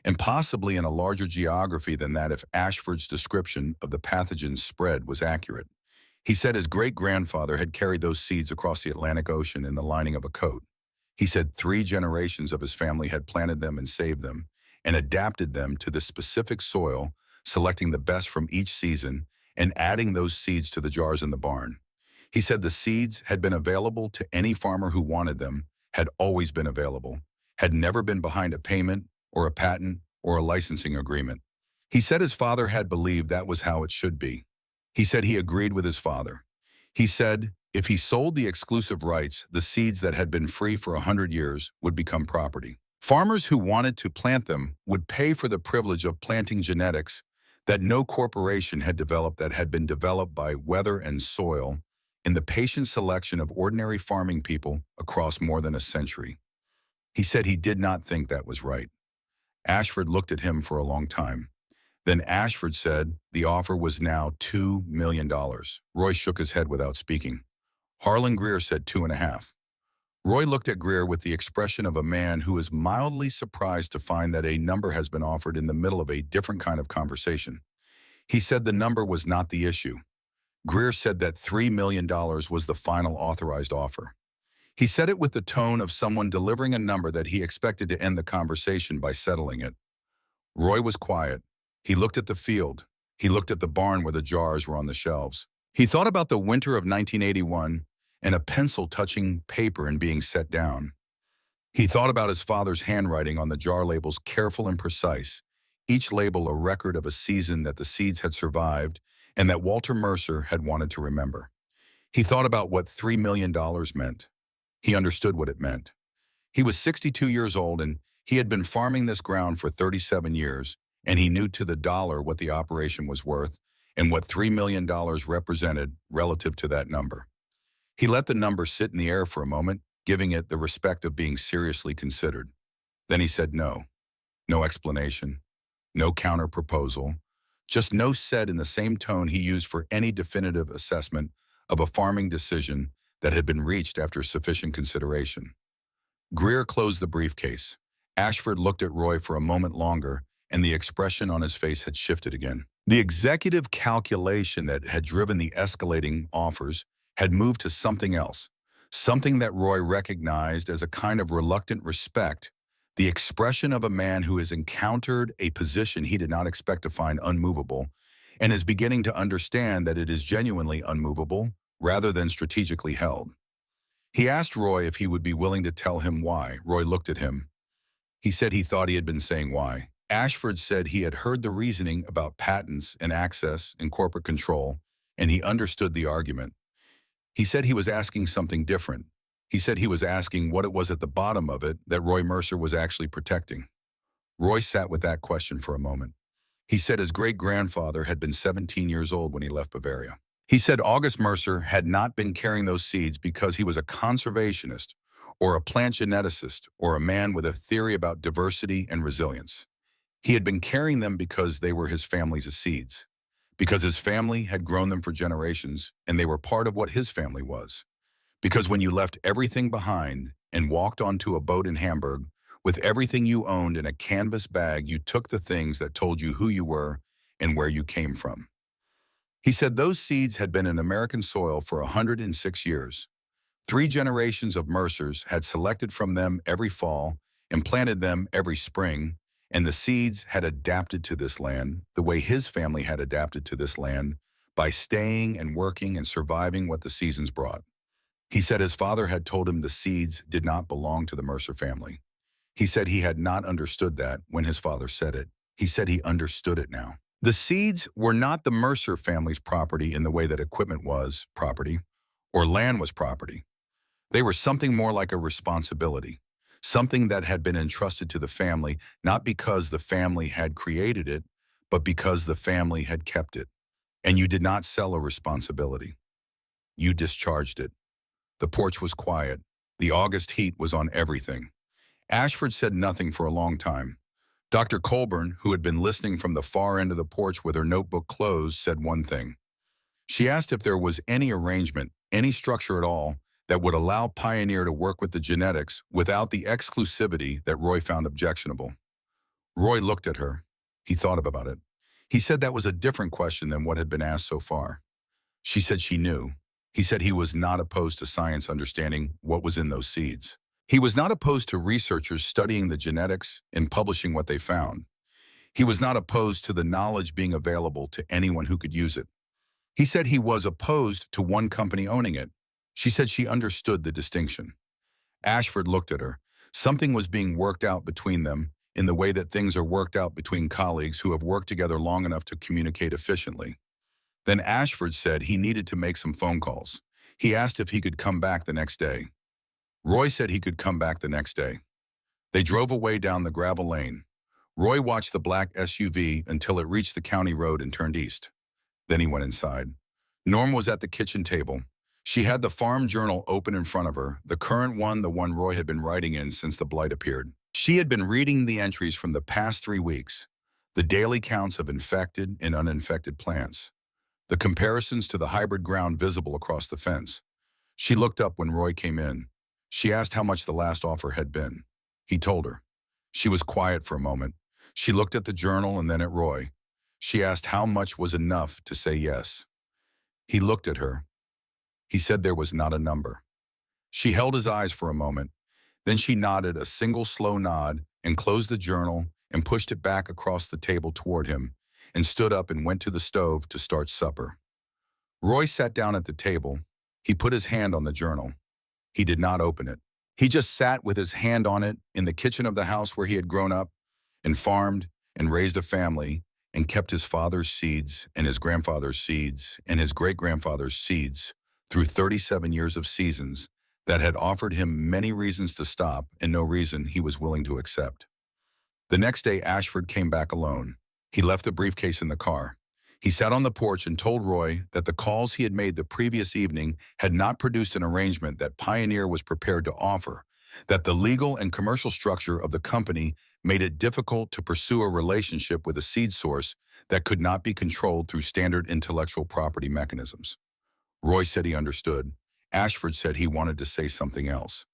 and possibly in a larger geography than that if Ashford's description of the pathogen's spread was accurate. He said his great-grandfather had carried those seeds across the Atlantic Ocean in the lining of a coat. He said 3 generations of his family had planted them and saved them, and adapted them to the specific soil, selecting the best from each season and adding those seeds to the jars in the barn. He said the seeds had been available to any farmer who wanted them, had always been available, had never been behind a payment or a patent or a licensing agreement. He said his father had believed that was how it should be. He said he agreed with his father. He said if he sold the exclusive rights, the seeds that had been free for 100 years would become property. Farmers who wanted to plant them would pay for the privilege of planting genetics that no corporation had developed, that had been developed by weather and soil in the patient selection of ordinary farming people across more than a century. He said he did not think that was right. Ashford looked at him for a long time. Then Ashford said the offer was now $2 million. Roy shook his head without speaking. Harlan Greer said 2.5. Roy looked at Greer with the expression of a man who is mildly surprised to find that a number has been offered in the middle of a different kind of conversation. He said the number was not the issue. Greer said that $3 million was the final authorized offer. He said it with the tone of someone delivering a number that he expected to end the conversation by settling it. Roy was quiet. He looked at the field. He looked at the barn where the jars were on the shelves. He thought about the winter of 1981 and a pencil touching paper and being set down. He thought about his father's handwriting on the jar labels, careful and precise, each label a record of a season that the seeds had survived and that Walter Mercer had wanted to remember. He thought about what $3 million meant. He understood what it meant. He was 62 years old and he had been farming this ground for 37 years, and he knew to the dollar what the operation was worth and what $3 million represented relative to that number. He let the number sit in the air for a moment, giving it the respect of being seriously considered. Then he said no. No explanation. No counter-proposal. Just no said in the same tone he used for any definitive assessment of a farming decision that had been reached after sufficient consideration. Greer closed the briefcase. Ashford looked at Roy for a moment longer, and the expression on his face had shifted again. The executive calculation that had driven the escalating offers had moved to something else, something that Roy recognized as a kind of reluctant respect, the expression of a man who has encountered a position he did not expect to find unmovable, and is beginning to understand that it is genuinely unmovable rather than strategically held. He asked Roy if he would be willing to tell him why. Roy looked at him. He said he thought he had been saying why. Ashford said he had heard the reasoning about patents and access and corporate control, and he understood the argument. He said he was asking something different. He said he was asking what it was at the bottom of it that Roy Mercer was actually protecting. Roy sat with that question for a moment. He said his great-grandfather had been 17 years old when he left Bavaria. He said August Mercer had not been carrying those seeds because he was a conservationist or a plant geneticist or a man with a theory about diversity and resilience. He had been carrying them because they were his family's seeds, because his family had grown them for generations and they were part of what his family was. Because when you left everything behind and walked onto a boat in Hamburg with everything you owned in a canvas bag, you took the things that told you who you were and where you came from. He said those seeds had been in American soil for 106 years. 3 generations of Mercers had selected from them every fall and planted them every spring, and the seeds had adapted to this land the way his family had adapted to this land, by staying and working and surviving what the seasons brought. He said his father had told him the seeds did not belong to the Mercer family. He said he had not understood that when his father said it. He said he understood it now. The seeds were not the Mercer family's property in the way that equipment was property or land was property. They were something more like a responsibility, something that had been entrusted to the family, not because the family had created it, but because the family had kept it. And you did not sell a responsibility. You discharged it. The porch was quiet. The August heat was on everything. Ashford said nothing for a long time. Dr. Colburn, who had been listening from the far end of the porch with her notebook closed, said one thing. She asked if there was any arrangement, any structure at all, that would allow Pioneer to work with the genetics without the exclusivity that Roy found objectionable. Roy looked at her. He thought about it. He said that was a different question than what had been asked so far. She said she knew. He said he was not opposed to science understanding what was in those seeds. He was not opposed to researchers studying the genetics and publishing what they found. He was not opposed to the knowledge being available to anyone who could use it. He said he was opposed to one company owning it. She said she understood the distinction. Ashford looked at her. Something was being worked out between them in the way that things are worked out between colleagues who have worked together long enough to communicate efficiently. Then Ashford said he needed to make some phone calls. He asked if he could come back the next day. Roy said he could come back the next day. They drove away down the gravel lane. Roy watched the black SUV until it reached the county road and turned east. Then he went inside. Norm was at the kitchen table. She had the farm journal open in front of her, the current one, the one Roy had been writing in since the blight appeared. She had been reading the entries from the past 3 weeks, the daily counts of infected and uninfected plants, the comparisons to the hybrid ground visible across the fence. She looked up when Roy came in. She asked how much the last offer had been. He told her. She was quiet for a moment. She looked at the journal and then at Roy. She asked how much was enough to say yes. He looked at her. He said there was not a number. She held his eyes for a moment. Then she nodded a single slow nod and closed the journal and pushed it back across the table toward him and stood up and went to the stove to start supper. Roy sat down at the table. He put his hand on the journal. He did not open it. He just sat with his hand on it in the kitchen of the house where he had grown up and farmed and raised a family and kept his father's seeds and his grandfather's seeds and his great-grandfather's seeds through 37 years of seasons that had offered him many reasons to stop and no reason he was willing to accept. The next day, Ashford came back alone. He left the briefcase in the car. He sat on the porch and told Roy that the calls he had made the previous evening had not produced an arrangement that Pioneer was prepared to offer, that the legal and commercial structure of the company made it difficult to pursue a relationship with a seed source that could not be controlled through standard intellectual property mechanisms. Roy said he understood. Ashford said he wanted to say something else.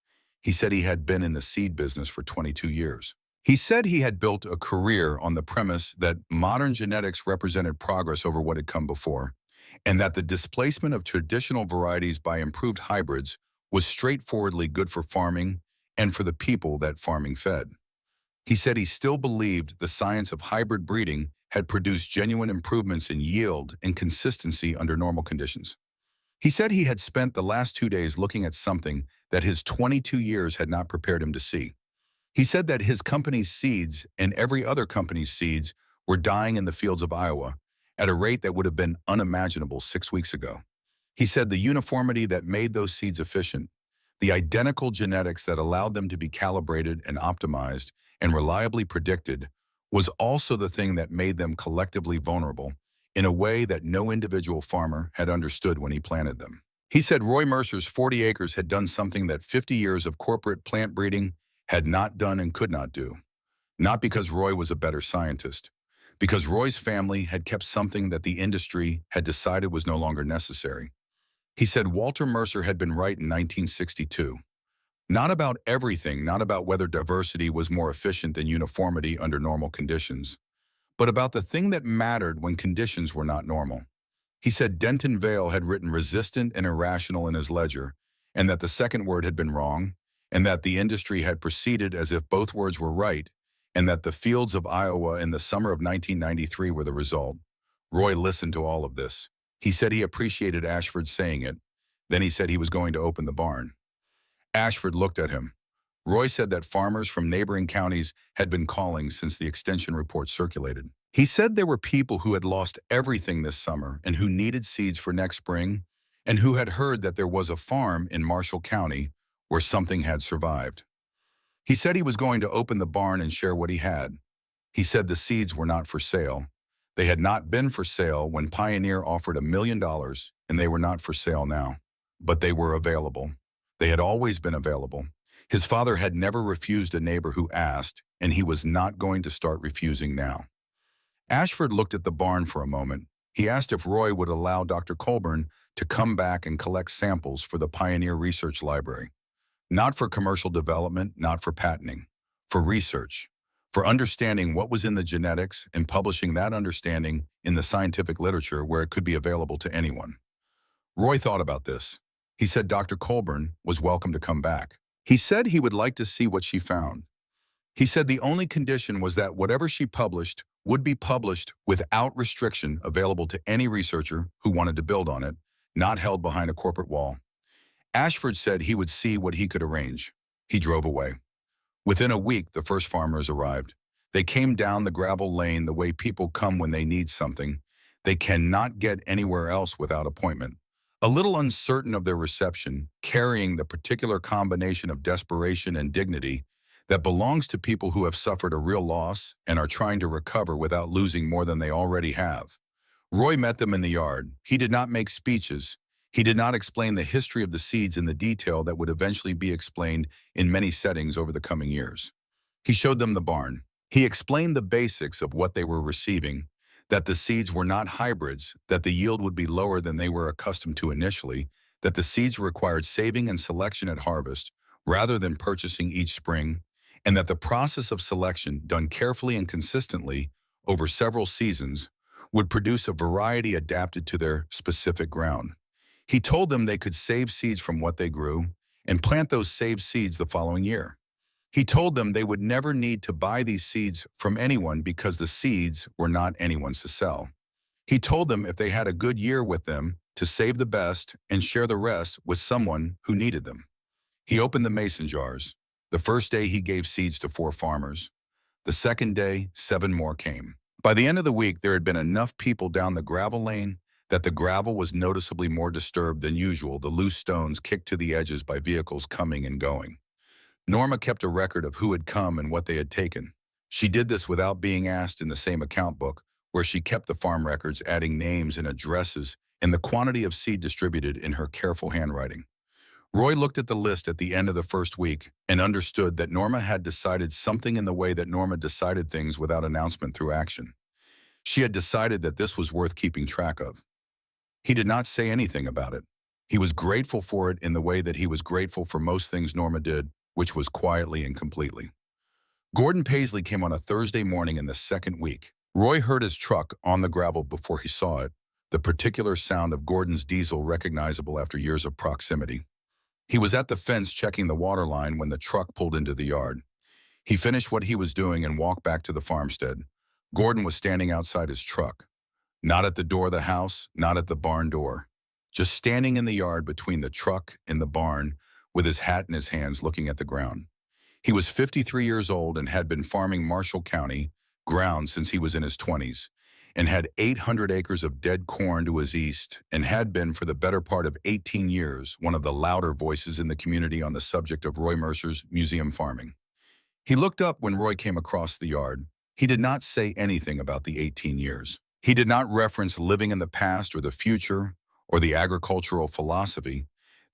He said he had been in the seed business for 22 years. He said he had built a career on the premise that modern genetics represented progress over what had come before, and that the displacement of traditional varieties by improved hybrids was straightforwardly good for farming and for the people that farming fed. He said he still believed the science of hybrid breeding had produced genuine improvements in yield and consistency under normal conditions. He said he had spent the last 2 days looking at something that his 22 years had not prepared him to see. He said that his company's seeds and every other company's seeds were dying in the fields of Iowa at a rate that would have been unimaginable 6 weeks ago. He said the uniformity that made those seeds efficient, the identical genetics that allowed them to be calibrated and optimized and reliably predicted, was also the thing that made them collectively vulnerable in a way that no individual farmer had understood when he planted them. He said Roy Mercer's 40 acres had done something that 50 years of corporate plant breeding had not done and could not do. Not because Roy was a better scientist, because Roy's family had kept something that the industry had decided was no longer necessary. He said Walter Mercer had been right in 1962. Not about everything, not about whether diversity was more efficient than uniformity under normal conditions, but about the thing that mattered when conditions were not normal. He said Denton Vale had written resistant and irrational in his ledger, and that the second word had been wrong, and that the industry had proceeded as if both words were right, and that the fields of Iowa in the summer of 1993 were the result. Roy listened to all of this. He said he appreciated Ashford saying it. Then he said he was going to open the barn. Ashford looked at him. Roy said that farmers from neighboring counties had been calling since the extension report circulated. He said there were people who had lost everything this summer and who needed seeds for next spring, and who had heard that there was a farm in Marshall County where something had survived. He said he was going to open the barn and share what he had. He said the seeds were not for sale. They had not been for sale when Pioneer offered $1 million, and they were not for sale now. But they were available. They had always been available. His father had never refused a neighbor who asked, and he was not going to start refusing now. Ashford looked at the barn for a moment. He asked if Roy would allow Dr. Colburn to come back and collect samples for the Pioneer Research Library. Not for commercial development, not for patenting, for research, for understanding what was in the genetics and publishing that understanding in the scientific literature where it could be available to anyone. Roy thought about this. He said Dr. Colburn was welcome to come back. He said he would like to see what she found. He said the only condition was that whatever she published would be published without restriction, available to any researcher who wanted to build on it, not held behind a corporate wall. Ashford said he would see what he could arrange. He drove away. Within a week, the first farmers arrived. They came down the gravel lane the way people come when they need something. They cannot get anywhere else without appointment. A little uncertain of their reception, carrying the particular combination of desperation and dignity that belongs to people who have suffered a real loss and are trying to recover without losing more than they already have. Roy met them in the yard. He did not make speeches. He did not explain the history of the seeds in the detail that would eventually be explained in many settings over the coming years. He showed them the barn. He explained the basics of what they were receiving, that the seeds were not hybrids, that the yield would be lower than they were accustomed to initially, that the seeds required saving and selection at harvest rather than purchasing each spring, and that the process of selection, done carefully and consistently over several seasons, would produce a variety adapted to their specific ground. He told them they could save seeds from what they grew and plant those saved seeds the following year. He told them they would never need to buy these seeds from anyone because the seeds were not anyone's to sell. He told them if they had a good year with them, to save the best and share the rest with someone who needed them. He opened the mason jars. The first day he gave seeds to 4 farmers. The second day, 7 more came. By the end of the week, there had been enough people down the gravel lane that the gravel was noticeably more disturbed than usual, the loose stones kicked to the edges by vehicles coming and going. Norma kept a record of who had come and what they had taken. She did this without being asked in the same account book, where she kept the farm records, adding names and addresses and the quantity of seed distributed in her careful handwriting. Roy looked at the list at the end of the first week and understood that Norma had decided something in the way that Norma decided things without announcement through action. She had decided that this was worth keeping track of. He did not say anything about it. He was grateful for it in the way that he was grateful for most things Norma did, which was quietly and completely. Gordon Paisley came on a Thursday morning in the second week. Roy heard his truck on the gravel before he saw it, the particular sound of Gordon's diesel recognizable after years of proximity. He was at the fence checking the water line when the truck pulled into the yard. He finished what he was doing and walked back to the farmstead. Gordon was standing outside his truck. Not at the door of the house, not at the barn door. Just standing in the yard between the truck and the barn with his hat in his hands looking at the ground. He was 53 years old and had been farming Marshall County ground since he was in his 20s, and had 800 acres of dead corn to his east, and had been for the better part of 18 years one of the louder voices in the community on the subject of Roy Mercer's museum farming. He looked up when Roy came across the yard. He did not say anything about the 18 years. He did not reference living in the past or the future or the agricultural philosophy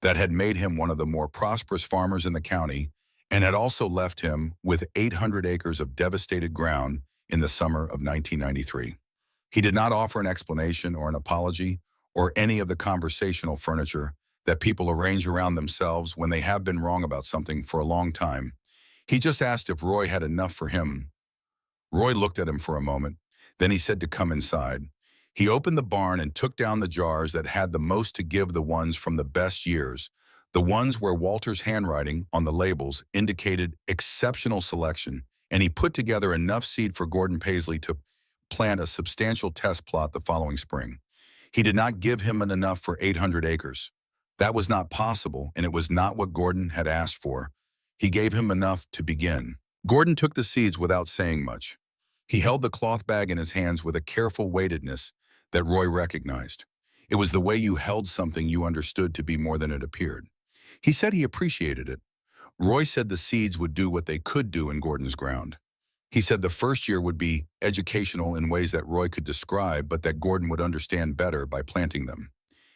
that had made him one of the more prosperous farmers in the county and had also left him with 800 acres of devastated ground in the summer of 1993. He did not offer an explanation or an apology or any of the conversational furniture that people arrange around themselves when they have been wrong about something for a long time. He just asked if Roy had enough for him. Roy looked at him for a moment. Then he said to come inside. He opened the barn and took down the jars that had the most to give, the ones from the best years, the ones where Walter's handwriting on the labels indicated exceptional selection, and he put together enough seed for Gordon Paisley to plant a substantial test plot the following spring. He did not give him enough for 800 acres. That was not possible, and it was not what Gordon had asked for. He gave him enough to begin. Gordon took the seeds without saying much. He held the cloth bag in his hands with a careful weightedness that Roy recognized. It was the way you held something you understood to be more than it appeared. He said he appreciated it. Roy said the seeds would do what they could do in Gordon's ground. He said the first year would be educational in ways that Roy could describe, but that Gordon would understand better by planting them.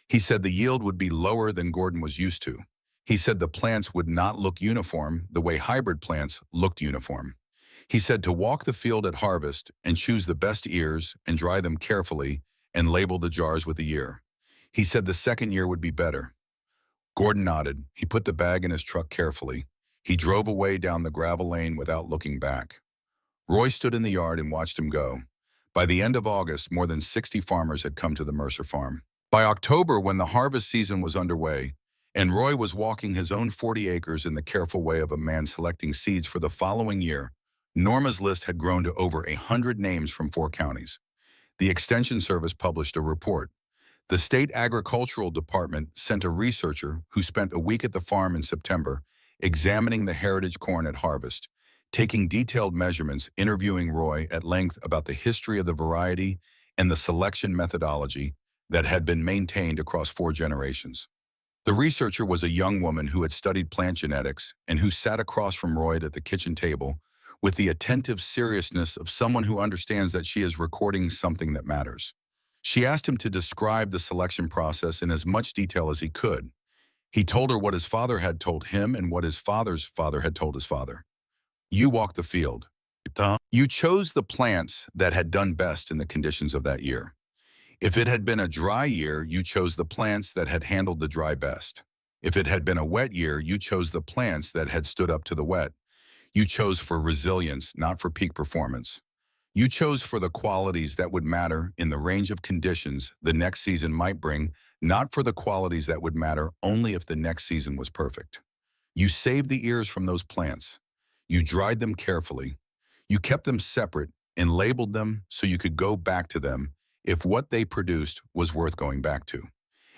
He said the yield would be lower than Gordon was used to. He said the plants would not look uniform the way hybrid plants looked uniform. He said to walk the field at harvest and choose the best ears and dry them carefully and label the jars with the year. He said the second year would be better. Gordon nodded. He put the bag in his truck carefully. He drove away down the gravel lane without looking back. Roy stood in the yard and watched him go. By the end of August, more than 60 farmers had come to the Mercer farm. By October, when the harvest season was underway, and Roy was walking his own 40 acres in the careful way of a man selecting seeds for the following year, Norma's list had grown to over 100 names from 4 counties. The Extension Service published a report. The State Agricultural Department sent a researcher who spent a week at the farm in September examining the heritage corn at harvest, taking detailed measurements, interviewing Roy at length about the history of the variety and the selection methodology that had been maintained across 4 generations. The researcher was a young woman who had studied plant genetics and who sat across from Roy at the kitchen table with the attentive seriousness of someone who understands that she is recording something that matters. She asked him to describe the selection process in as much detail as he could. He told her what his father had told him and what his father's father had told his father. You walked the field. You chose the plants that had done best in the conditions of that year. If it had been a dry year, you chose the plants that had handled the dry best. If it had been a wet year, you chose the plants that had stood up to the wet. You chose for resilience, not for peak performance. You chose for the qualities that would matter in the range of conditions the next season might bring, not for the qualities that would matter only if the next season was perfect. You saved the ears from those plants. You dried them carefully. You kept them separate and labeled them so you could go back to them if what they produced was worth going back to.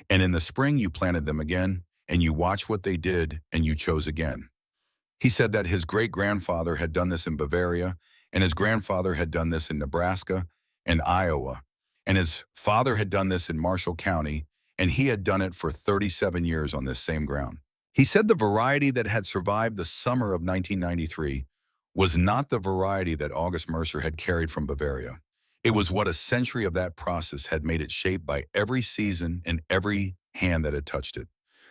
And in the spring, you planted them again, and you watched what they did, and you chose again. He said that his great-grandfather had done this in Bavaria, and his grandfather had done this in Nebraska and Iowa, and his father had done this in Marshall County, and he had done it for 37 years on this same ground. He said the variety that had survived the summer of 1993 was not the variety that August Mercer had carried from Bavaria. It was what a century of that process had made it shaped by every season and every hand that had touched it.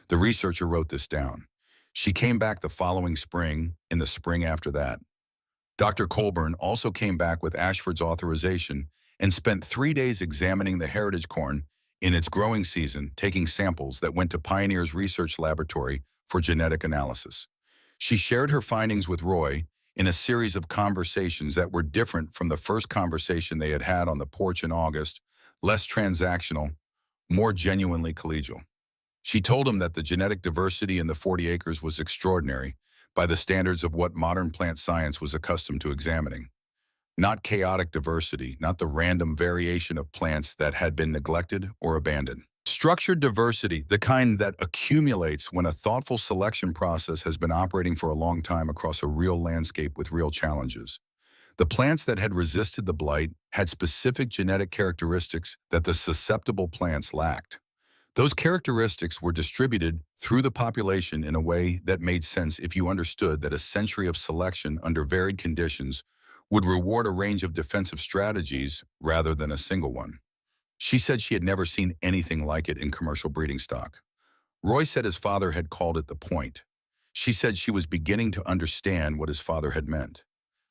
The researcher wrote this down. She came back the following spring and the spring after that. Dr. Colburn also came back with Ashford's authorization and spent 3 days examining the heritage corn in its growing season, taking samples that went to Pioneer's research laboratory for genetic analysis. She shared her findings with Roy in a series of conversations that were different from the first conversation they had had on the porch in August, less transactional, more genuinely collegial. She told him that the genetic diversity in the 40 acres was extraordinary by the standards of what modern plant science was accustomed to examining. Not chaotic diversity, not the random variation of plants that had been neglected or abandoned. Structured diversity, the kind that accumulates when a thoughtful selection process has been operating for a long time across a real landscape with real challenges. The plants that had resisted the blight had specific genetic characteristics that the susceptible plants lacked. Those characteristics were distributed through the population in a way that made sense if you understood that a century of selection under varied conditions would reward a range of defensive strategies rather than a single one. She said she had never seen anything like it in commercial breeding stock. Roy said his father had called it the point. She said she was beginning to understand what his father had meant.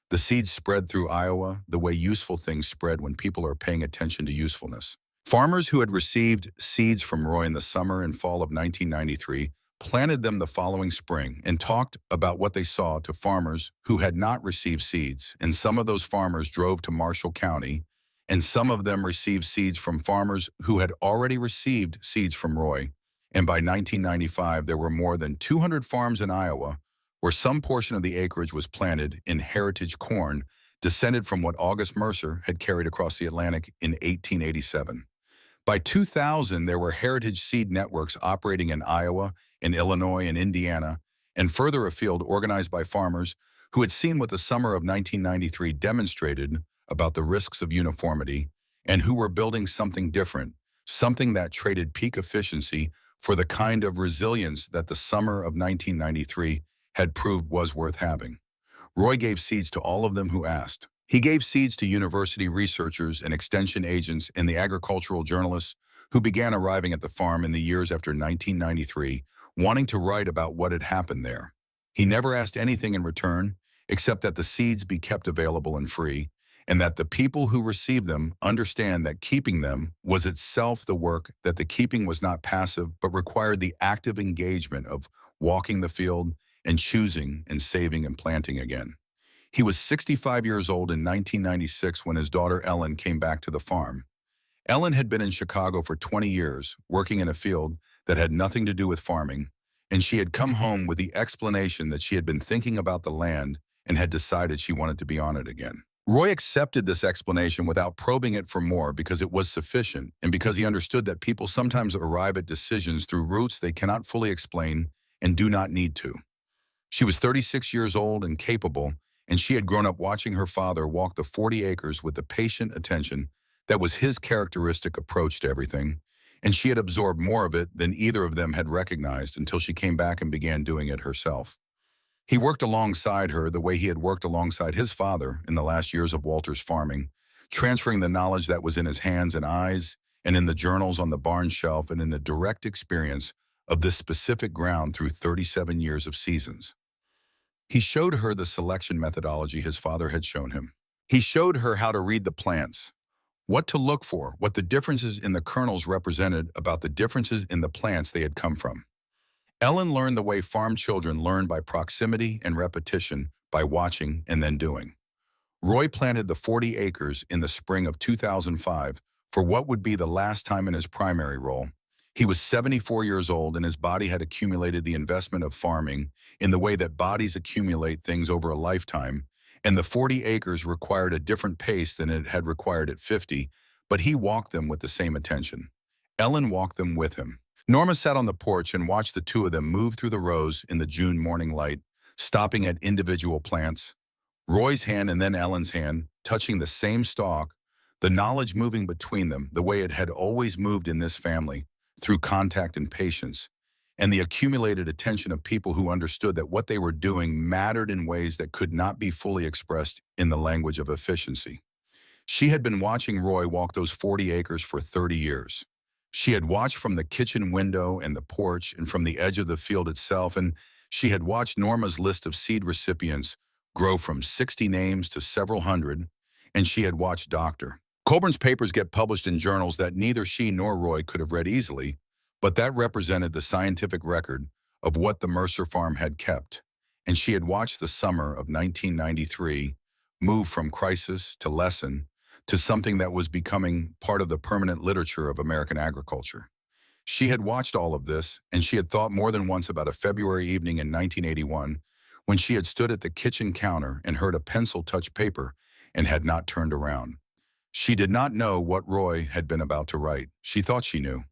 The seeds spread through Iowa the way useful things spread when people are paying attention to usefulness. Farmers who had received seeds from Roy in the summer and fall of 1993 planted them the following spring and talked about what they saw to farmers who had not received seeds, and some of those farmers drove to Marshall County, and some of them received seeds from farmers who had already received seeds from Roy. And by 1995, there were more than 200 farms in Iowa where some portion of the acreage was planted in heritage corn descended from what August Mercer had carried across the Atlantic in 1887. By 2000, there were heritage seed networks operating in Iowa, in Illinois, and Indiana, and further afield organized by farmers who had seen what the summer of 1993 demonstrated about the risks of uniformity and who were building something different, something that traded peak efficiency for the kind of resilience that the summer of 1993 had proved was worth having. Roy gave seeds to all of them who asked. He gave seeds to university researchers and extension agents and the agricultural journalists who began arriving at the farm in the years after 1993, wanting to write about what had happened there. He never asked anything in return, except that the seeds be kept available and free, and that the people who received them understand that keeping them was itself the work, that the keeping was not passive, but required the active engagement of walking the field and choosing and saving and planting again. He was 65 years old in 1996 when his daughter Ellen came back to the farm. Ellen had been in Chicago for 20 years, working in a field that had nothing to do with farming, and she had come home with the explanation that she had been thinking about the land and had decided she wanted to be on it again. Roy accepted this explanation without probing it for more because it was sufficient and because he understood that people sometimes arrive at decisions through routes they cannot fully explain and do not need to. She was 36 years old and capable, and she had grown up watching her father walk the 40 acres with the patient attention that was his characteristic approach to everything, and she had absorbed more of it than either of them had recognized until she came back and began doing it herself. He worked alongside her the way he had worked alongside his father in the last years of Walter's farming, transferring the knowledge that was in his hands and eyes, and in the journals on the barn shelf, and in the direct experience of this specific ground through 37 years of seasons. He showed her the selection methodology his father had shown him. He showed her how to read the plants, what to look for, what the differences in the kernels represented about the differences in the plants they had come from. Ellen learned the way farm children learn, by proximity and repetition, by watching and then doing. Roy planted the 40 acres in the spring of 2005 for what would be the last time in his primary role. He was 74 years old, and his body had accumulated the investment of farming in the way that bodies accumulate things over a lifetime, and the 40 acres required a different pace than it had required at 50, but he walked them with the same attention. Ellen walked them with him. Norma sat on the porch and watched the two of them move through the rows in the June morning light, stopping at individual plants, Roy's hand and then Ellen's hand, touching the same stalk, the knowledge moving between them the way it had always moved in this family, through contact and patience, and the accumulated attention of people who understood that what they were doing mattered in ways that could not be fully expressed in the language of efficiency. She had been watching Roy walk those 40 acres for 30 years. She had watched from the kitchen window and the porch and from the edge of the field itself, and she had watched Norma's list of seed recipients grow from 60 names to several hundred, and she had watched Dr. Colburn's papers get published in journals that neither she nor Roy could have read easily, but that represented the scientific record of what the Mercer farm had kept, and she had watched the summer of 1993 move from crisis to lesson to something that was becoming part of the permanent literature of American agriculture. She had watched all of this, and she had thought more than once about a February evening in 1981 when she had stood at the kitchen counter and heard a pencil touch paper and had not turned around. She did not know what Roy had been about to write. She thought she knew.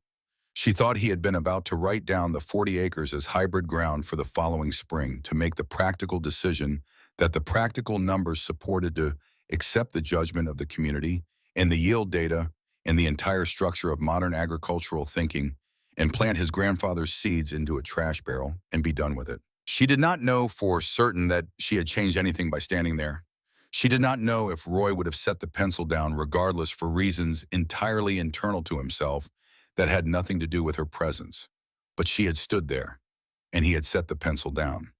She thought he had been about to write down the 40 acres as hybrid ground for the following spring, to make the practical decision that the practical numbers supported, to accept the judgment of the community and the yield data and the entire structure of modern agricultural thinking, and plant his grandfather's seeds into a trash barrel and be done with it. She did not know for certain that she had changed anything by standing there. She did not know if Roy would have set the pencil down regardless, for reasons entirely internal to himself that had nothing to do with her presence. But she had stood there, and he had set the pencil down.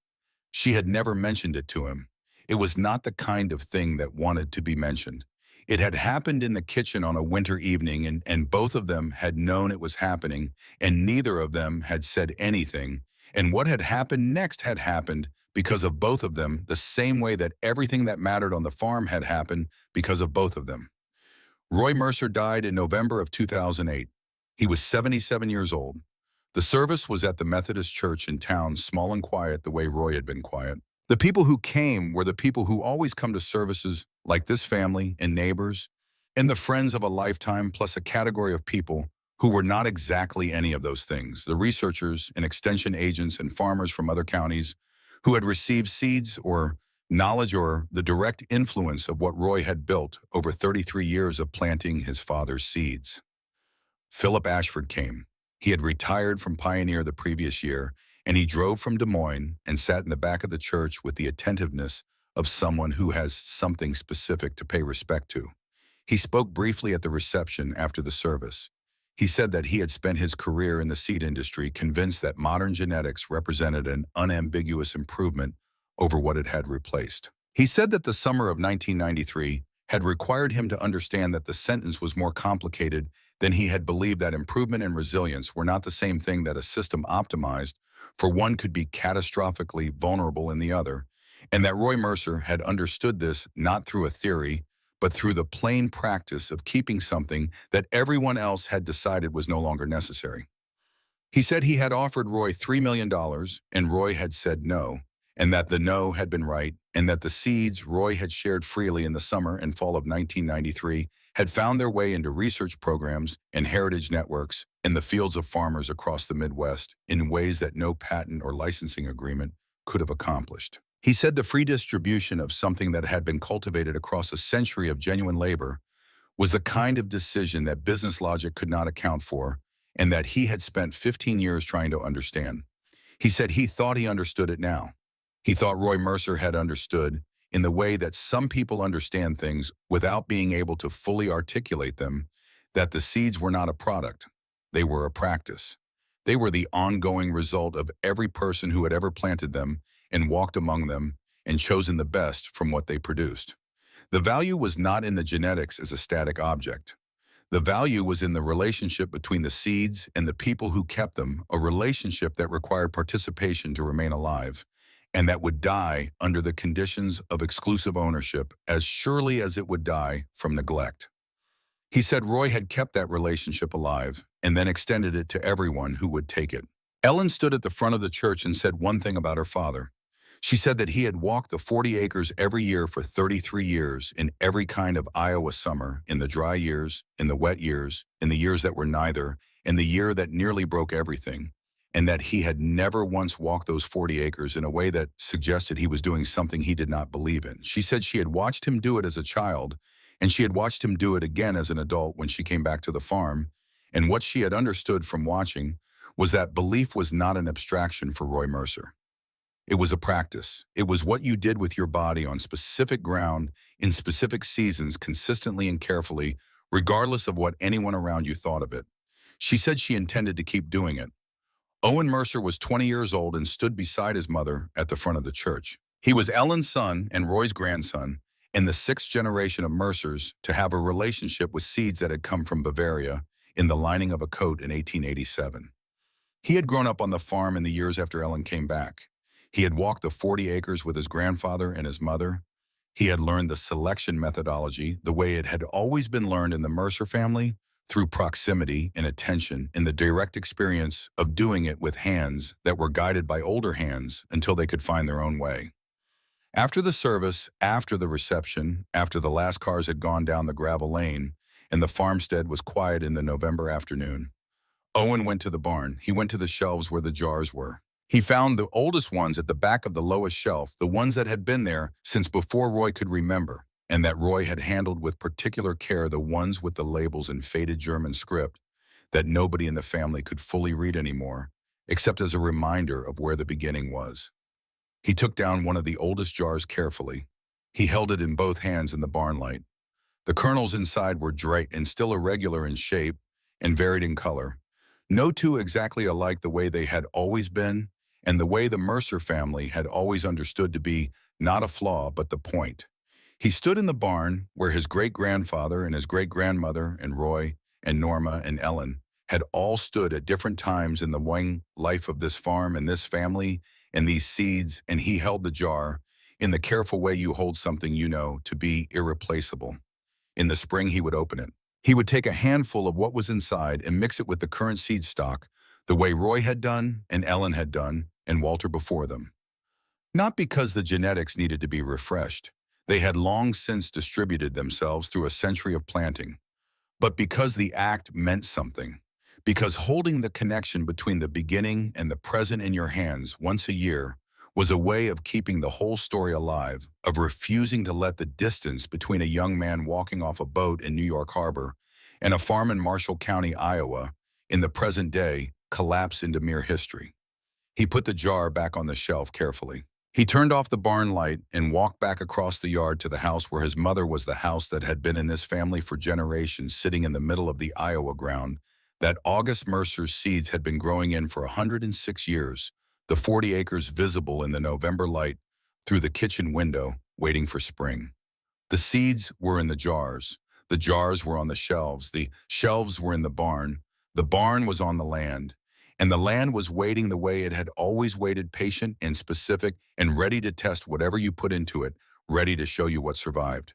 She had never mentioned it to him. It was not the kind of thing that wanted to be mentioned. It had happened in the kitchen on a winter evening, and both of them had known it was happening, and neither of them had said anything. And what had happened next had happened because of both of them, the same way that everything that mattered on the farm had happened because of both of them. Roy Mercer died in November of 2008. He was 77 years old. The service was at the Methodist church in town, small and quiet the way Roy had been quiet. The people who came were the people who always come to services, like this family and neighbors, and the friends of a lifetime, plus a category of people who were not exactly any of those things, the researchers and extension agents and farmers from other counties who had received seeds or knowledge or the direct influence of what Roy had built over 33 years of planting his father's seeds. Philip Ashford came. He had retired from Pioneer the previous year, and he drove from Des Moines and sat in the back of the church with the attentiveness of someone who has something specific to pay respect to. He spoke briefly at the reception after the service. He said that he had spent his career in the seed industry convinced that modern genetics represented an unambiguous improvement over what it had replaced. He said that the summer of 1993 had required him to understand that the sentence was more complicated than he had believed, that improvement and resilience were not the same thing, that a system optimized for one could be catastrophically vulnerable in the other, and that Roy Mercer had understood this not through a theory, but through the plain practice of keeping something that everyone else had decided was no longer necessary. He said he had offered Roy $3 million, and Roy had said no, and that the no had been right, and that the seeds Roy had shared freely in the summer and fall of 1993 had found their way into research programs and heritage networks in the fields of farmers across the Midwest in ways that no patent or licensing agreement could have accomplished. He said the free distribution of something that had been cultivated across a century of genuine labor was the kind of decision that business logic could not account for, and that he had spent 15 years trying to understand. He said he thought he understood it now. He thought Roy Mercer had understood, in the way that some people understand things without being able to fully articulate them, that the seeds were not a product. They were a practice. They were the ongoing result of every person who had ever planted them and walked among them and chosen the best from what they produced. The value was not in the genetics as a static object. The value was in the relationship between the seeds and the people who kept them, a relationship that required participation to remain alive, and that would die under the conditions of exclusive ownership as surely as it would die from neglect. He said Roy had kept that relationship alive and then extended it to everyone who would take it. Ellen stood at the front of the church and said one thing about her father. She said that he had walked the 40 acres every year for 33 years in every kind of Iowa summer, in the dry years, in the wet years, in the years that were neither, in the year that nearly broke everything, and that he had never once walked those 40 acres in a way that suggested he was doing something he did not believe in. She said she had watched him do it as a child, and she had watched him do it again as an adult when she came back to the farm, and what she had understood from watching was that belief was not an abstraction for Roy Mercer. It was a practice. It was what you did with your body on specific ground, in specific seasons, consistently and carefully, regardless of what anyone around you thought of it. She said she intended to keep doing it. Owen Mercer was 20 years old and stood beside his mother at the front of the church. He was Ellen's son and Roy's grandson, and the sixth generation of Mercers to have a relationship with seeds that had come from Bavaria in the lining of a coat in 1887. He had grown up on the farm in the years after Ellen came back. He had walked the 40 acres with his grandfather and his mother. He had learned the selection methodology the way it had always been learned in the Mercer family, through proximity and attention, in the direct experience of doing it with hands that were guided by older hands until they could find their own way. After the service, after the reception, after the last cars had gone down the gravel lane, and the farmstead was quiet in the November afternoon, Owen went to the barn. He went to the shelves where the jars were. He found the oldest ones at the back of the lowest shelf, the ones that had been there since before Roy could remember, and that Roy had handled with particular care, the ones with the labels in faded German script that nobody in the family could fully read anymore, except as a reminder of where the beginning was. He took down one of the oldest jars carefully. He held it in both hands in the barn light. The kernels inside were dry and still irregular in shape and varied in color. No two exactly alike the way they had always been, and the way the Mercer family had always understood to be not a flaw but the point. He stood in the barn where his great-grandfather and his great-grandmother and Roy and Norma and Ellen had all stood at different times in the wing life of this farm and this family and these seeds, and he held the jar in the careful way you hold something you know to be irreplaceable. In the spring, he would open it. He would take a handful of what was inside and mix it with the current seed stock, the way Roy had done and Ellen had done and Walter before them. Not because the genetics needed to be refreshed. They had long since distributed themselves through a century of planting, but because the act meant something. Because holding the connection between the beginning and the present in your hands once a year was a way of keeping the whole story alive, of refusing to let the distance between a young man walking off a boat in New York Harbor and a farm in Marshall County, Iowa, in the present day, collapse into mere history. He put the jar back on the shelf carefully. He turned off the barn light and walked back across the yard to the house where his mother was, the house that had been in this family for generations, sitting in the middle of the Iowa ground that August Mercer's seeds had been growing in for 106 years, the 40 acres visible in the November light through the kitchen window, waiting for spring. The seeds were in the jars were on the shelves were in the barn was on and the land was waiting the way it had always waited, patient and specific and ready to test whatever you put into it, ready to show you what survived.